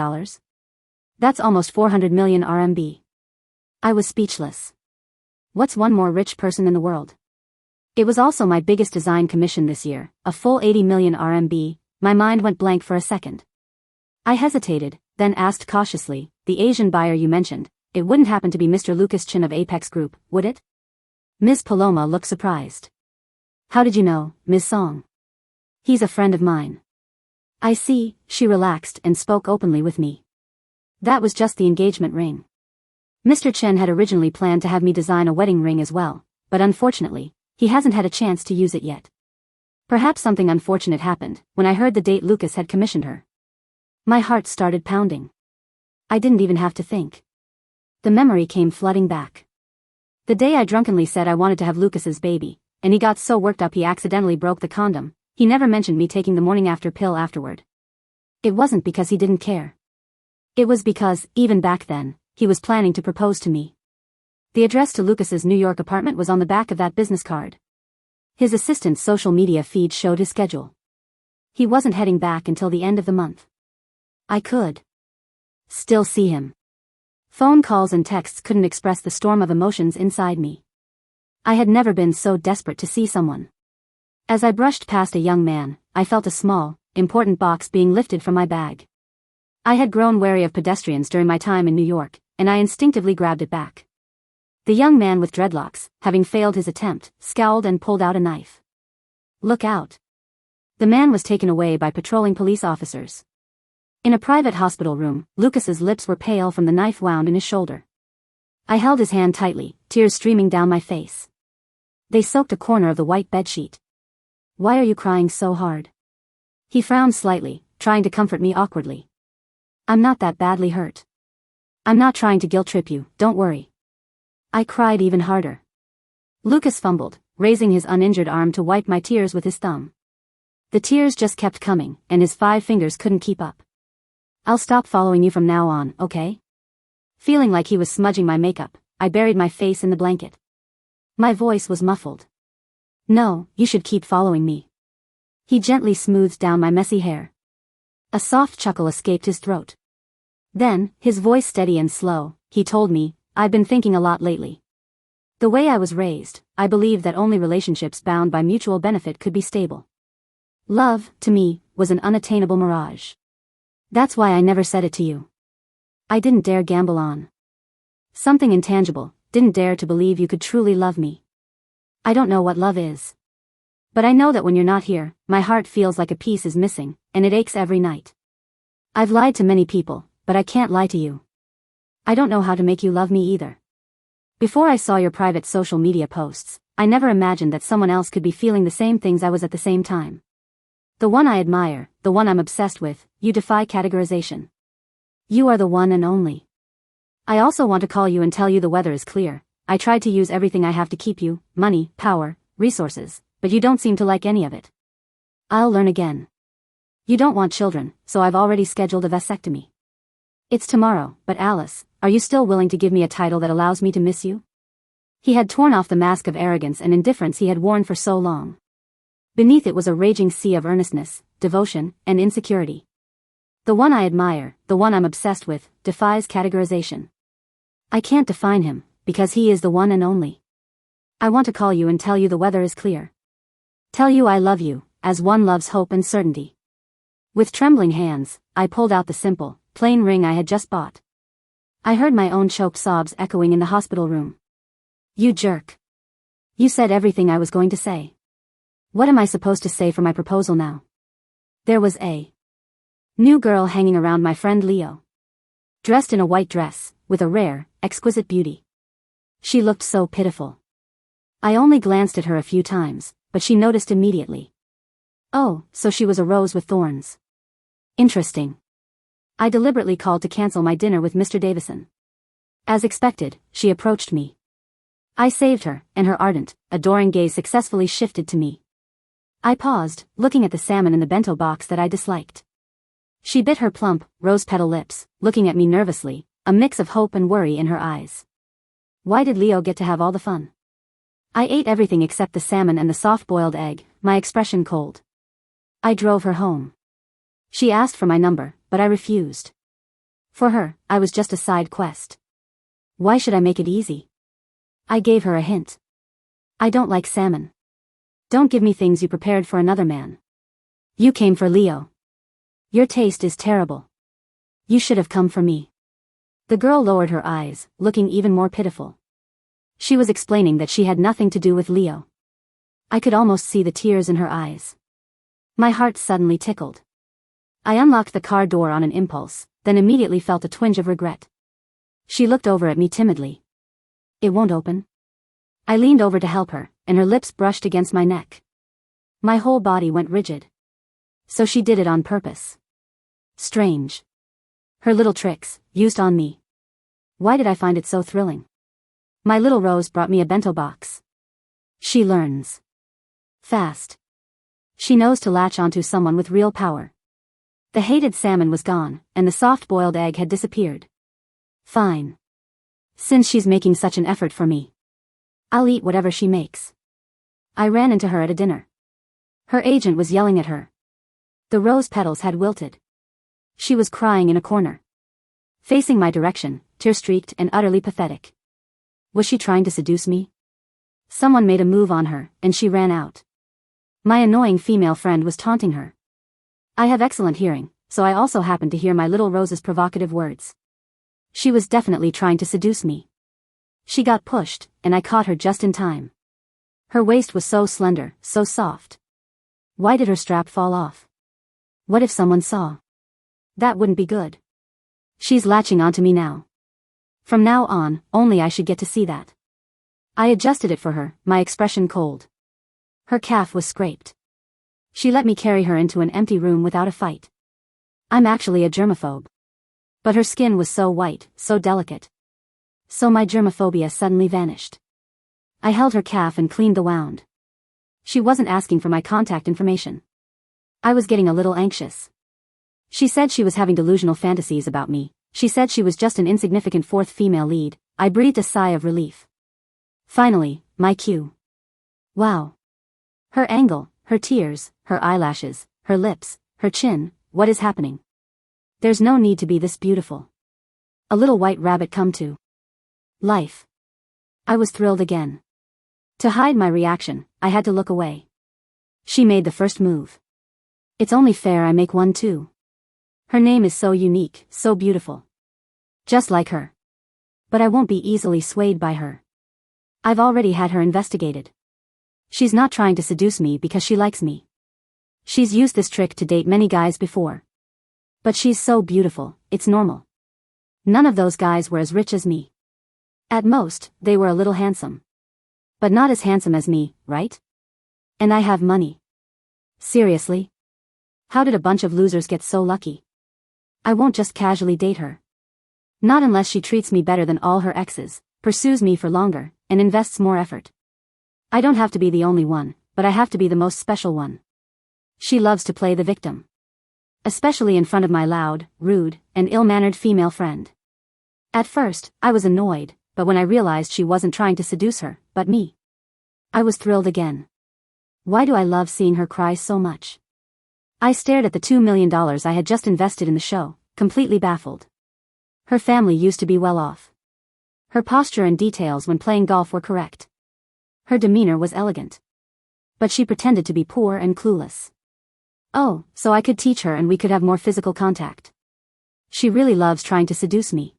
A: That's almost 400 million RMB. I was speechless. What's one more rich person in the world? It was also my biggest design commission this year, a full 80 million RMB. My mind went blank for a second. I hesitated, then asked cautiously, the Asian buyer you mentioned, it wouldn't happen to be Mr. Lucas Chin of Apex Group, would it? Ms. Paloma looked surprised. How did you know, Ms. Song? He's a friend of mine. I see, she relaxed and spoke openly with me. That was just the engagement ring. Mr. Chen had originally planned to have me design a wedding ring as well, but unfortunately, he hasn't had a chance to use it yet. Perhaps something unfortunate happened when I heard the date Lucas had commissioned her. My heart started pounding. I didn't even have to think. The memory came flooding back. The day I drunkenly said I wanted to have Lucas's baby, and he got so worked up he accidentally broke the condom. He never mentioned me taking the morning after pill afterward. It wasn't because he didn't care. It was because, even back then, he was planning to propose to me. The address to Lucas's New York apartment was on the back of that business card. His assistant's social media feed showed his schedule. He wasn't heading back until the end of the month. I could still see him. Phone calls and texts couldn't express the storm of emotions inside me. I had never been so desperate to see someone. As I brushed past a young man, I felt a small, important box being lifted from my bag. I had grown wary of pedestrians during my time in New York, and I instinctively grabbed it back. The young man with dreadlocks, having failed his attempt, scowled and pulled out a knife. Look out. The man was taken away by patrolling police officers. In a private hospital room, Lucas's lips were pale from the knife wound in his shoulder. I held his hand tightly, tears streaming down my face. They soaked a corner of the white bedsheet. Why are you crying so hard? He frowned slightly, trying to comfort me awkwardly. I'm not that badly hurt. I'm not trying to guilt-trip you, don't worry. I cried even harder. Lucas fumbled, raising his uninjured arm to wipe my tears with his thumb. The tears just kept coming, and his 5 fingers couldn't keep up. I'll stop following you from now on, okay? Feeling like he was smudging my makeup, I buried my face in the blanket. My voice was muffled. No, you should keep following me. He gently smoothed down my messy hair. A soft chuckle escaped his throat. Then, his voice steady and slow, he told me, I've been thinking a lot lately. The way I was raised, I believed that only relationships bound by mutual benefit could be stable. Love, to me, was an unattainable mirage. That's why I never said it to you. I didn't dare gamble on something intangible, didn't dare to believe you could truly love me. I don't know what love is. But I know that when you're not here, my heart feels like a piece is missing, and it aches every night. I've lied to many people, but I can't lie to you. I don't know how to make you love me either. Before I saw your private social media posts, I never imagined that someone else could be feeling the same things I was at the same time. The one I admire, the one I'm obsessed with, you defy categorization. You are the one and only. I also want to call you and tell you the weather is clear. I tried to use everything I have to keep you, money, power, resources, but you don't seem to like any of it. I'll learn again. You don't want children, so I've already scheduled a vasectomy. It's tomorrow, but Alice, are you still willing to give me a title that allows me to miss you? He had torn off the mask of arrogance and indifference he had worn for so long. Beneath it was a raging sea of earnestness, devotion, and insecurity. The one I admire, the one I'm obsessed with, defies categorization. I can't define him, because he is the one and only. I want to call you and tell you the weather is clear. Tell you I love you, as one loves hope and certainty. With trembling hands, I pulled out the simple, plain ring I had just bought. I heard my own choked sobs echoing in the hospital room. You jerk. You said everything I was going to say. What am I supposed to say for my proposal now? There was a new girl hanging around my friend Leo. Dressed in a white dress, with a rare, exquisite beauty. She looked so pitiful. I only glanced at her a few times, but she noticed immediately. Oh, so she was a rose with thorns. Interesting. I deliberately called to cancel my dinner with Mr. Davison. As expected, she approached me. I saved her, and her ardent, adoring gaze successfully shifted to me. I paused, looking at the salmon in the bento box that I disliked. She bit her plump, rose-petal lips, looking at me nervously, a mix of hope and worry in her eyes. Why did Leo get to have all the fun? I ate everything except the salmon and the soft-boiled egg, my expression cold. I drove her home. She asked for my number, but I refused. For her, I was just a side quest. Why should I make it easy? I gave her a hint. I don't like salmon. Don't give me things you prepared for another man. You came for Leo. Your taste is terrible. You should have come for me. The girl lowered her eyes, looking even more pitiful. She was explaining that she had nothing to do with Leo. I could almost see the tears in her eyes. My heart suddenly tickled. I unlocked the car door on an impulse, then immediately felt a twinge of regret. She looked over at me timidly. It won't open. I leaned over to help her, and her lips brushed against my neck. My whole body went rigid. So she did it on purpose. Strange. Her little tricks, used on me. Why did I find it so thrilling? My little Rose brought me a bento box. She learns fast. She knows to latch onto someone with real power. The hated salmon was gone, and the soft-boiled egg had disappeared. Fine. Since she's making such an effort for me, I'll eat whatever she makes. I ran into her at a dinner. Her agent was yelling at her. The rose petals had wilted. She was crying in a corner. Facing my direction, tear-streaked and utterly pathetic. Was she trying to seduce me? Someone made a move on her, and she ran out. My annoying female friend was taunting her. I have excellent hearing, so I also happened to hear my little Rose's provocative words. She was definitely trying to seduce me. She got pushed, and I caught her just in time. Her waist was so slender, so soft. Why did her strap fall off? What if someone saw? That wouldn't be good. She's latching onto me now. From now on, only I should get to see that. I adjusted it for her, my expression cold. Her calf was scraped. She let me carry her into an empty room without a fight. I'm actually a germaphobe. But her skin was so white, so delicate. So my germophobia suddenly vanished. I held her calf and cleaned the wound. She wasn't asking for my contact information. I was getting a little anxious. She said she was having delusional fantasies about me. She said she was just an insignificant fourth female lead. I breathed a sigh of relief. Finally, my cue. Wow. Her angle, her tears, her eyelashes, her lips, her chin, what is happening? There's no need to be this beautiful. A little white rabbit come to life. I was thrilled again. To hide my reaction, I had to look away. She made the first move. It's only fair I make one too. Her name is so unique, so beautiful. Just like her. But I won't be easily swayed by her. I've already had her investigated. She's not trying to seduce me because she likes me. She's used this trick to date many guys before. But she's so beautiful, it's normal. None of those guys were as rich as me. At most, they were a little handsome. But not as handsome as me, right? And I have money. Seriously? How did a bunch of losers get so lucky? I won't just casually date her. Not unless she treats me better than all her exes, pursues me for longer, and invests more effort. I don't have to be the only one, but I have to be the most special one. She loves to play the victim. especially in front of my loud, rude, and ill-mannered female friend. At first, I was annoyed, but when I realized she wasn't trying to seduce her, but me, I was thrilled again. Why do I love seeing her cry so much? I stared at the $2 million I had just invested in the show, completely baffled. Her family used to be well off. Her posture and details when playing golf were correct. Her demeanor was elegant. But she pretended to be poor and clueless. Oh, so I could teach her and we could have more physical contact. She really loves trying to seduce me.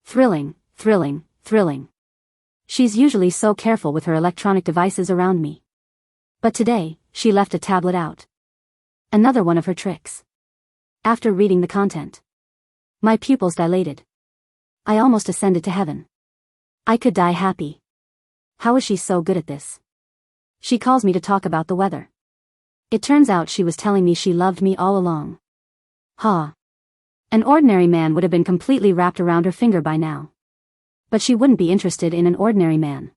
A: Thrilling, thrilling, thrilling. She's usually so careful with her electronic devices around me. But today, she left a tablet out. Another one of her tricks. After reading the content, my pupils dilated. I almost ascended to heaven. I could die happy. How is she so good at this? She calls me to talk about the weather. It turns out she was telling me she loved me all along. Ha. An ordinary man would have been completely wrapped around her finger by now. But she wouldn't be interested in an ordinary man.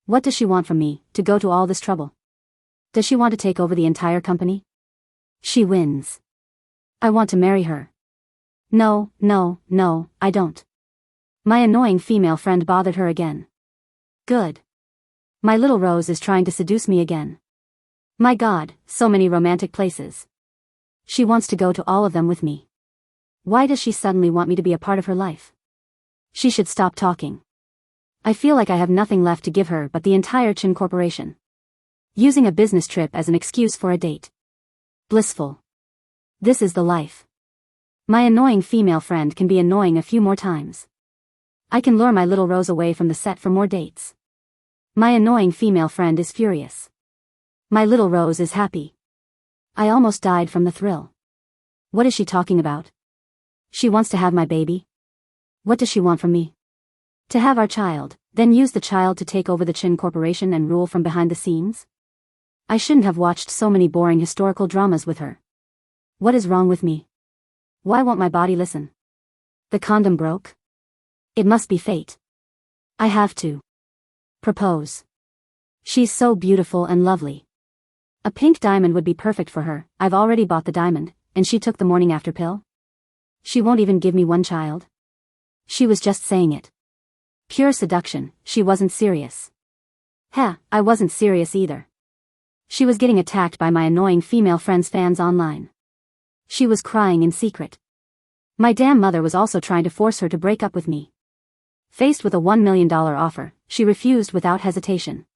A: What does she want from me, to go to all this trouble? Does she want to take over the entire company? She wins. I want to marry her. No, no, no, I don't. My annoying female friend bothered her again. Good. My little Rose is trying to seduce me again. My God, so many romantic places. She wants to go to all of them with me. Why does she suddenly want me to be a part of her life? She should stop talking. I feel like I have nothing left to give her but the entire Chin Corporation. Using a business trip as an excuse for a date. Blissful. This is the life. My annoying female friend can be annoying a few more times. I can lure my little Rose away from the set for more dates. My annoying female friend is furious. My little Rose is happy. I almost died from the thrill. What is she talking about? She wants to have my baby? What does she want from me? To have our child, then use the child to take over the Chin Corporation and rule from behind the scenes? I shouldn't have watched so many boring historical dramas with her. What is wrong with me? Why won't my body listen? The condom broke? It must be fate. I have to propose. She's so beautiful and lovely. A pink diamond would be perfect for her. I've already bought the diamond, and she took the morning after pill. She won't even give me one child. She was just saying it. Pure seduction, she wasn't serious. I wasn't serious either. She was getting attacked by my annoying female friend's fans online. She was crying in secret. My damn mother was also trying to force her to break up with me. Faced with a $1 million offer, she refused without hesitation.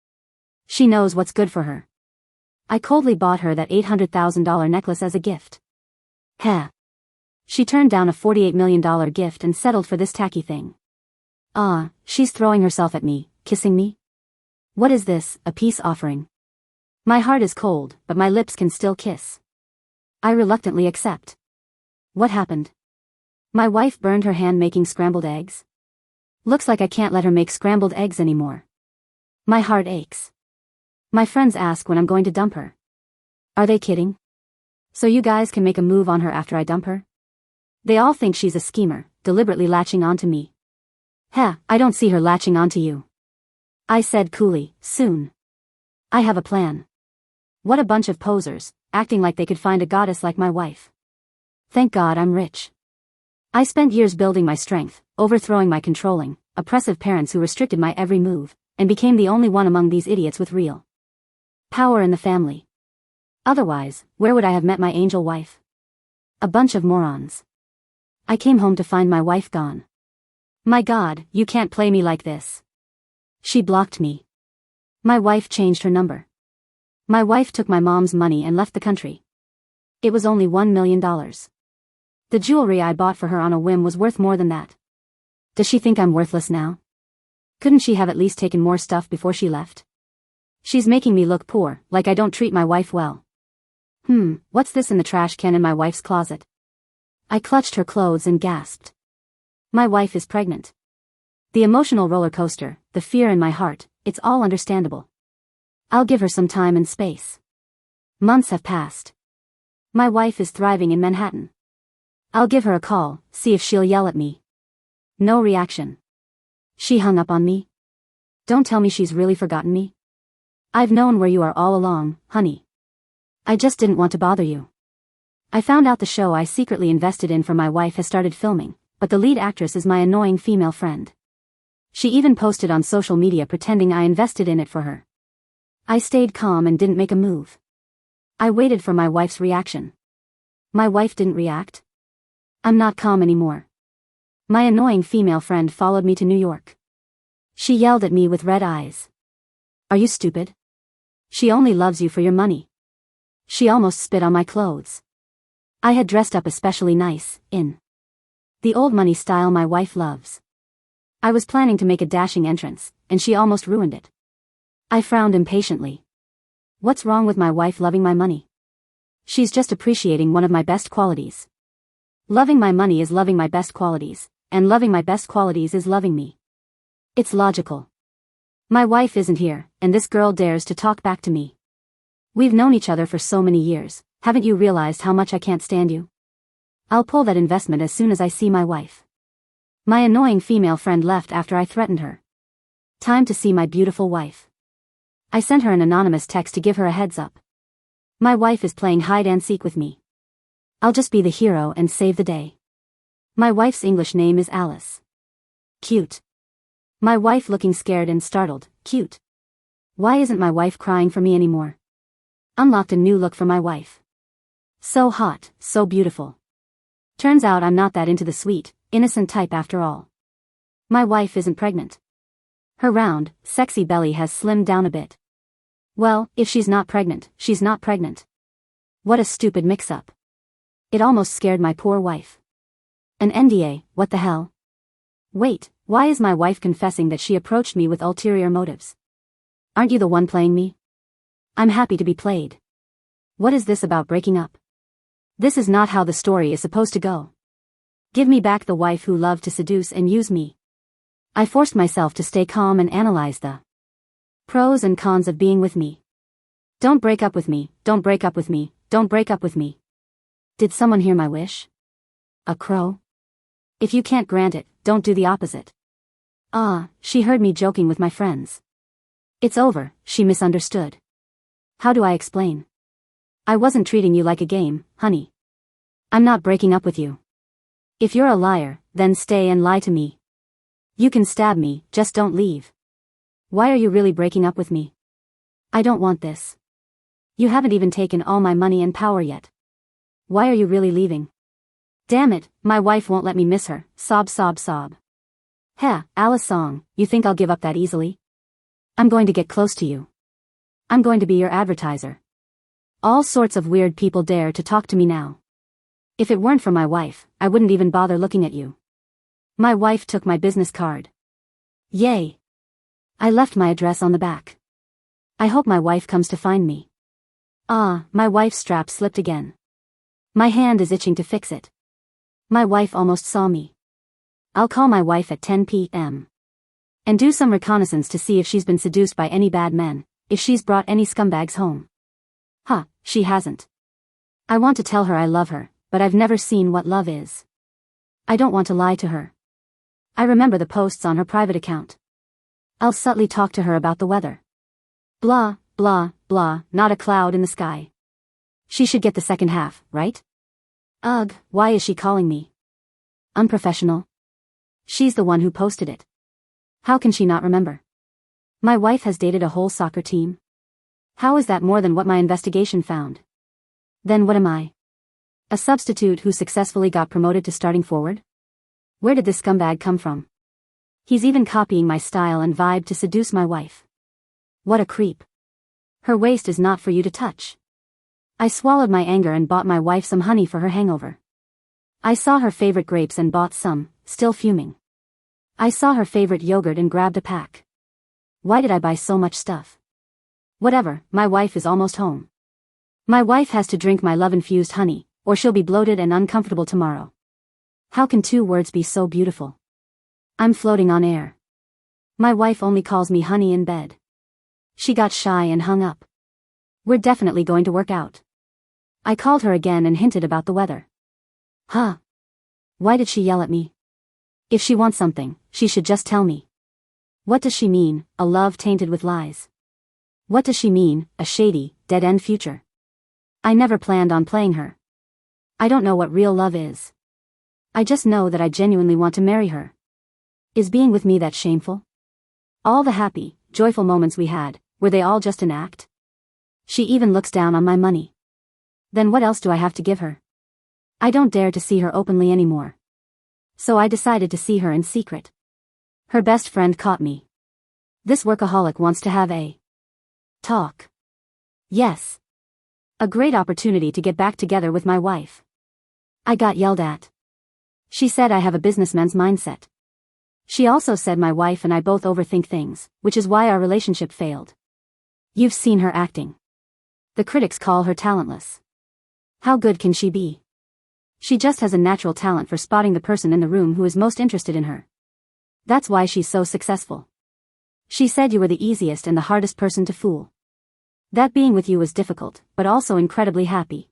A: She knows what's good for her. I coldly bought her that $800,000 necklace as a gift. She turned down a $48 million gift and settled for this tacky thing. She's throwing herself at me, kissing me? What is this, a peace offering? My heart is cold, but my lips can still kiss. I reluctantly accept. What happened? My wife burned her hand making scrambled eggs? Looks like I can't let her make scrambled eggs anymore. My heart aches. My friends ask when I'm going to dump her. Are they kidding? So you guys can make a move on her after I dump her? They all think she's a schemer, deliberately latching onto me. I don't see her latching onto you. I said coolly, soon. I have a plan. What a bunch of posers, acting like they could find a goddess like my wife. Thank God I'm rich. I spent years building my strength, overthrowing my controlling, oppressive parents who restricted my every move, and became the only one among these idiots with real power in the family. Otherwise, where would I have met my angel wife? A bunch of morons. I came home to find my wife gone. My God, you can't play me like this. She blocked me. My wife changed her number. My wife took my mom's money and left the country. It was only $1 million. The jewelry I bought for her on a whim was worth more than that. Does she think I'm worthless now? Couldn't she have at least taken more stuff before she left? She's making me look poor, like I don't treat my wife well. What's this in the trash can in my wife's closet? I clutched her clothes and gasped. My wife is pregnant. The emotional roller coaster, the fear in my heart, it's all understandable. I'll give her some time and space. Months have passed. My wife is thriving in Manhattan. I'll give her a call, see if she'll yell at me. No reaction. She hung up on me. Don't tell me she's really forgotten me. I've known where you are all along, honey. I just didn't want to bother you. I found out the show I secretly invested in for my wife has started filming, but the lead actress is my annoying female friend. She even posted on social media pretending I invested in it for her. I stayed calm and didn't make a move. I waited for my wife's reaction. My wife didn't react. I'm not calm anymore. My annoying female friend followed me to New York. She yelled at me with red eyes. Are you stupid? She only loves you for your money. She almost spit on my clothes. I had dressed up especially nice, in the old money style my wife loves. I was planning to make a dashing entrance, and she almost ruined it. I frowned impatiently. What's wrong with my wife loving my money? She's just appreciating one of my best qualities. Loving my money is loving my best qualities, and loving my best qualities is loving me. It's logical. My wife isn't here, and this girl dares to talk back to me. We've known each other for so many years, haven't you realized how much I can't stand you? I'll pull that investment as soon as I see my wife. My annoying female friend left after I threatened her. Time to see my beautiful wife. I sent her an anonymous text to give her a heads up. My wife is playing hide and seek with me. I'll just be the hero and save the day. My wife's English name is Alice. Cute. My wife looking scared and startled, cute. Why isn't my wife crying for me anymore? Unlocked a new look for my wife. So hot, so beautiful. Turns out I'm not that into the sweet, innocent type after all. My wife isn't pregnant. Her round, sexy belly has slimmed down a bit. Well, if she's not pregnant, she's not pregnant. What a stupid mix-up. It almost scared my poor wife. An NDA, what the hell? Wait, why is my wife confessing that she approached me with ulterior motives? Aren't you the one playing me? I'm happy to be played. What is this about breaking up? This is not how the story is supposed to go. Give me back the wife who loved to seduce and use me. I forced myself to stay calm and analyze the pros and cons of being with me. Don't break up with me, don't break up with me, don't break up with me. Did someone hear my wish? A crow? If you can't grant it, don't do the opposite. She heard me joking with my friends. It's over, she misunderstood. How do I explain? I wasn't treating you like a game, honey. I'm not breaking up with you. If you're a liar, then stay and lie to me. You can stab me, just don't leave. Why are you really breaking up with me? I don't want this. You haven't even taken all my money and power yet. Why are you really leaving? Damn it, my wife won't let me miss her, sob sob sob. Heh, Alice song, you think I'll give up that easily? I'm going to get close to you. I'm going to be your advertiser. All sorts of weird people dare to talk to me now. If it weren't for my wife, I wouldn't even bother looking at you. My wife took my business card. Yay. I left my address on the back. I hope my wife comes to find me. My wife's strap slipped again. My hand is itching to fix it. My wife almost saw me. I'll call my wife at 10 p.m. and do some reconnaissance to see if she's been seduced by any bad men, if she's brought any scumbags home. She hasn't. I want to tell her I love her, but I've never seen what love is. I don't want to lie to her. I remember the posts on her private account. I'll subtly talk to her about the weather. Blah, blah, blah, not a cloud in the sky. She should get the second half, right? Ugh, why is she calling me? Unprofessional. She's the one who posted it. How can she not remember? My wife has dated a whole soccer team. How is that more than what my investigation found? Then what am I? A substitute who successfully got promoted to starting forward? Where did this scumbag come from? He's even copying my style and vibe to seduce my wife. What a creep. Her waist is not for you to touch. I swallowed my anger and bought my wife some honey for her hangover. I saw her favorite grapes and bought some, still fuming. I saw her favorite yogurt and grabbed a pack. Why did I buy so much stuff? Whatever, my wife is almost home. My wife has to drink my love-infused honey, or she'll be bloated and uncomfortable tomorrow. How can two words be so beautiful? I'm floating on air. My wife only calls me honey in bed. She got shy and hung up. We're definitely going to work out. I called her again and hinted about the weather. Why did she yell at me? If she wants something, she should just tell me. What does she mean, a love tainted with lies? What does she mean, a shady, dead-end future? I never planned on playing her. I don't know what real love is. I just know that I genuinely want to marry her. Is being with me that shameful? All the happy, joyful moments we had, were they all just an act? She even looks down on my money. Then what else do I have to give her? I don't dare to see her openly anymore. So I decided to see her in secret. Her best friend caught me. This workaholic wants to have a talk. Yes. A great opportunity to get back together with my wife. I got yelled at. She said I have a businessman's mindset. She also said my wife and I both overthink things, which is why our relationship failed. You've seen her acting. The critics call her talentless. How good can she be? She just has a natural talent for spotting the person in the room who is most interested in her. That's why she's so successful. She said you were the easiest and the hardest person to fool. That being with you was difficult, but also incredibly happy.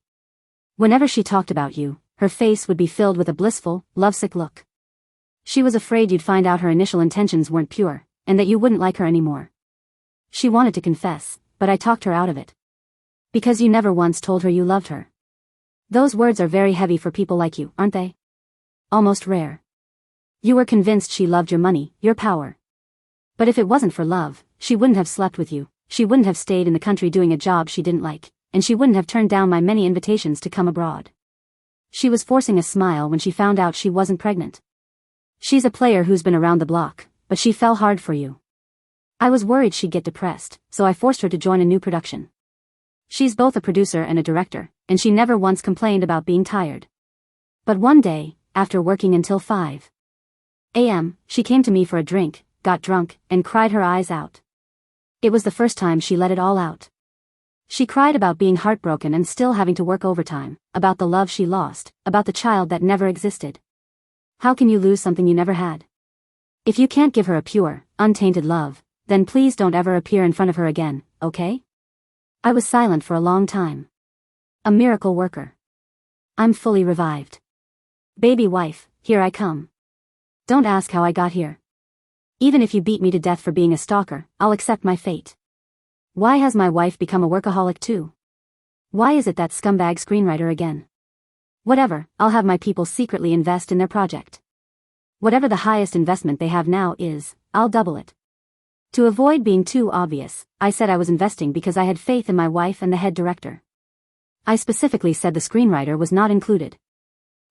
A: Whenever she talked about you, her face would be filled with a blissful, lovesick look. She was afraid you'd find out her initial intentions weren't pure, and that you wouldn't like her anymore. She wanted to confess, but I talked her out of it. Because you never once told her you loved her. Those words are very heavy for people like you, aren't they? Almost rare. You were convinced she loved your money, your power. But if it wasn't for love, she wouldn't have slept with you, she wouldn't have stayed in the country doing a job she didn't like, and she wouldn't have turned down my many invitations to come abroad. She was forcing a smile when she found out she wasn't pregnant. She's a player who's been around the block, but she fell hard for you. I was worried she'd get depressed, so I forced her to join a new production. She's both a producer and a director, and she never once complained about being tired. But one day, after working until 5 a.m., she came to me for a drink, got drunk, and cried her eyes out. It was the first time she let it all out. She cried about being heartbroken and still having to work overtime, about the love she lost, about the child that never existed. How can you lose something you never had? If you can't give her a pure, untainted love, then please don't ever appear in front of her again, okay? I was silent for a long time. A miracle worker. I'm fully revived. Baby wife, here I come. Don't ask how I got here. Even if you beat me to death for being a stalker, I'll accept my fate. Why has my wife become a workaholic too? Why is it that scumbag screenwriter again? Whatever, I'll have my people secretly invest in their project. Whatever the highest investment they have now is, I'll double it. To avoid being too obvious, I said I was investing because I had faith in my wife and the head director. I specifically said the screenwriter was not included.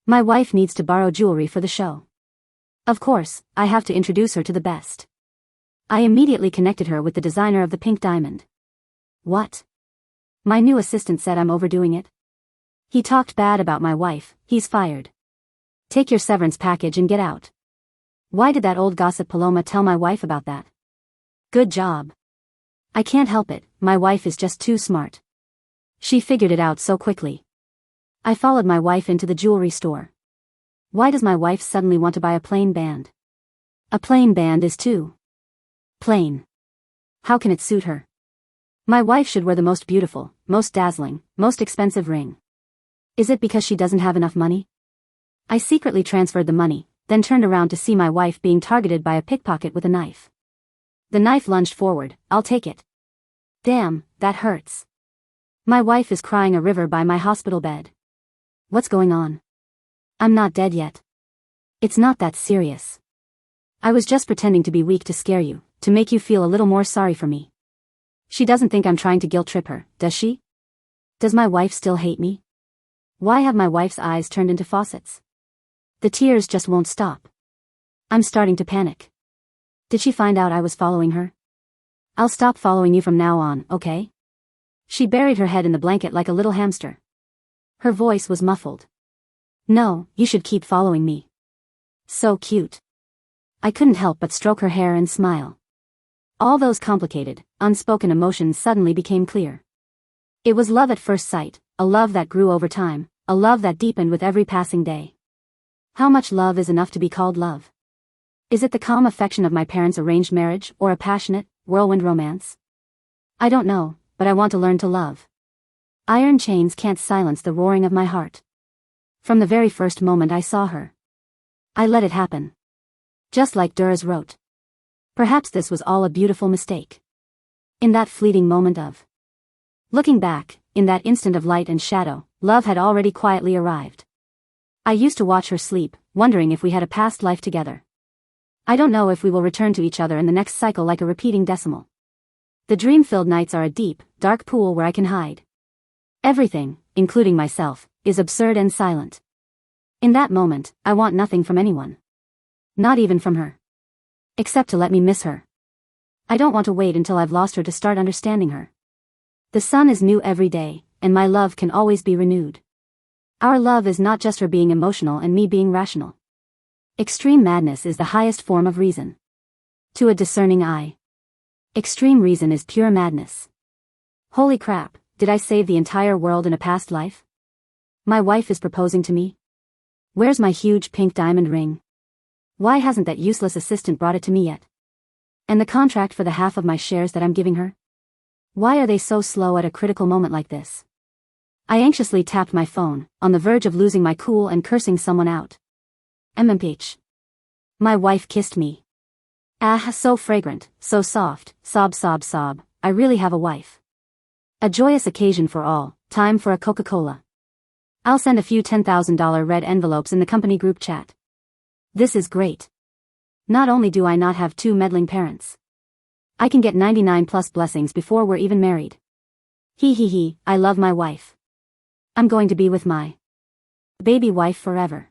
A: My wife needs to borrow jewelry for the show. Of course, I have to introduce her to the best. I immediately connected her with the designer of the pink diamond. What? My new assistant said I'm overdoing it. He talked bad about my wife, he's fired. Take your severance package and get out. Why did that old gossip Paloma tell my wife about that? Good job. I can't help it, my wife is just too smart. She figured it out so quickly. I followed my wife into the jewelry store. Why does my wife suddenly want to buy a plain band? A plain band is too plain. How can it suit her? My wife should wear the most beautiful, most dazzling, most expensive ring. Is it because she doesn't have enough money? I secretly transferred the money, then turned around to see my wife being targeted by a pickpocket with a knife. The knife lunged forward, I'll take it. Damn, that hurts. My wife is crying a river by my hospital bed. What's going on? I'm not dead yet. It's not that serious. I was just pretending to be weak to scare you, to make you feel a little more sorry for me. She doesn't think I'm trying to guilt trip her, does she? Does my wife still hate me? Why have my wife's eyes turned into faucets? The tears just won't stop. I'm starting to panic. Did she find out I was following her? I'll stop following you from now on, okay? She buried her head in the blanket like a little hamster. Her voice was muffled. No, you should keep following me. So cute. I couldn't help but stroke her hair and smile. All those complicated, unspoken emotions suddenly became clear. It was love at first sight, a love that grew over time, a love that deepened with every passing day. How much love is enough to be called love? Is it the calm affection of my parents' arranged marriage, or a passionate, whirlwind romance? I don't know, but I want to learn to love. Iron chains can't silence the roaring of my heart. From the very first moment I saw her, I let it happen. Just like Duras wrote. Perhaps this was all a beautiful mistake. In that fleeting moment of looking back, in that instant of light and shadow, love had already quietly arrived. I used to watch her sleep, wondering if we had a past life together. I don't know if we will return to each other in the next cycle like a repeating decimal. The dream-filled nights are a deep, dark pool where I can hide. Everything, including myself, is absurd and silent. In that moment, I want nothing from anyone. Not even from her. Except to let me miss her. I don't want to wait until I've lost her to start understanding her. The sun is new every day, and my love can always be renewed. Our love is not just her being emotional and me being rational. Extreme madness is the highest form of reason. To a discerning eye. Extreme reason is pure madness. Holy crap, did I save the entire world in a past life? My wife is proposing to me? Where's my huge pink diamond ring? Why hasn't that useless assistant brought it to me yet? And the contract for the half of my shares that I'm giving her? Why are they so slow at a critical moment like this? I anxiously tapped my phone, on the verge of losing my cool and cursing someone out. MMH. My wife kissed me. Ah, so fragrant, so soft, sob sob sob, I really have a wife. A joyous occasion for all, time for a Coca-Cola. I'll send a few $10,000 red envelopes in the company group chat. This is great. Not only do I not have two meddling parents. I can get 99 plus blessings before we're even married. He, I love my wife. I'm going to be with my baby wife forever.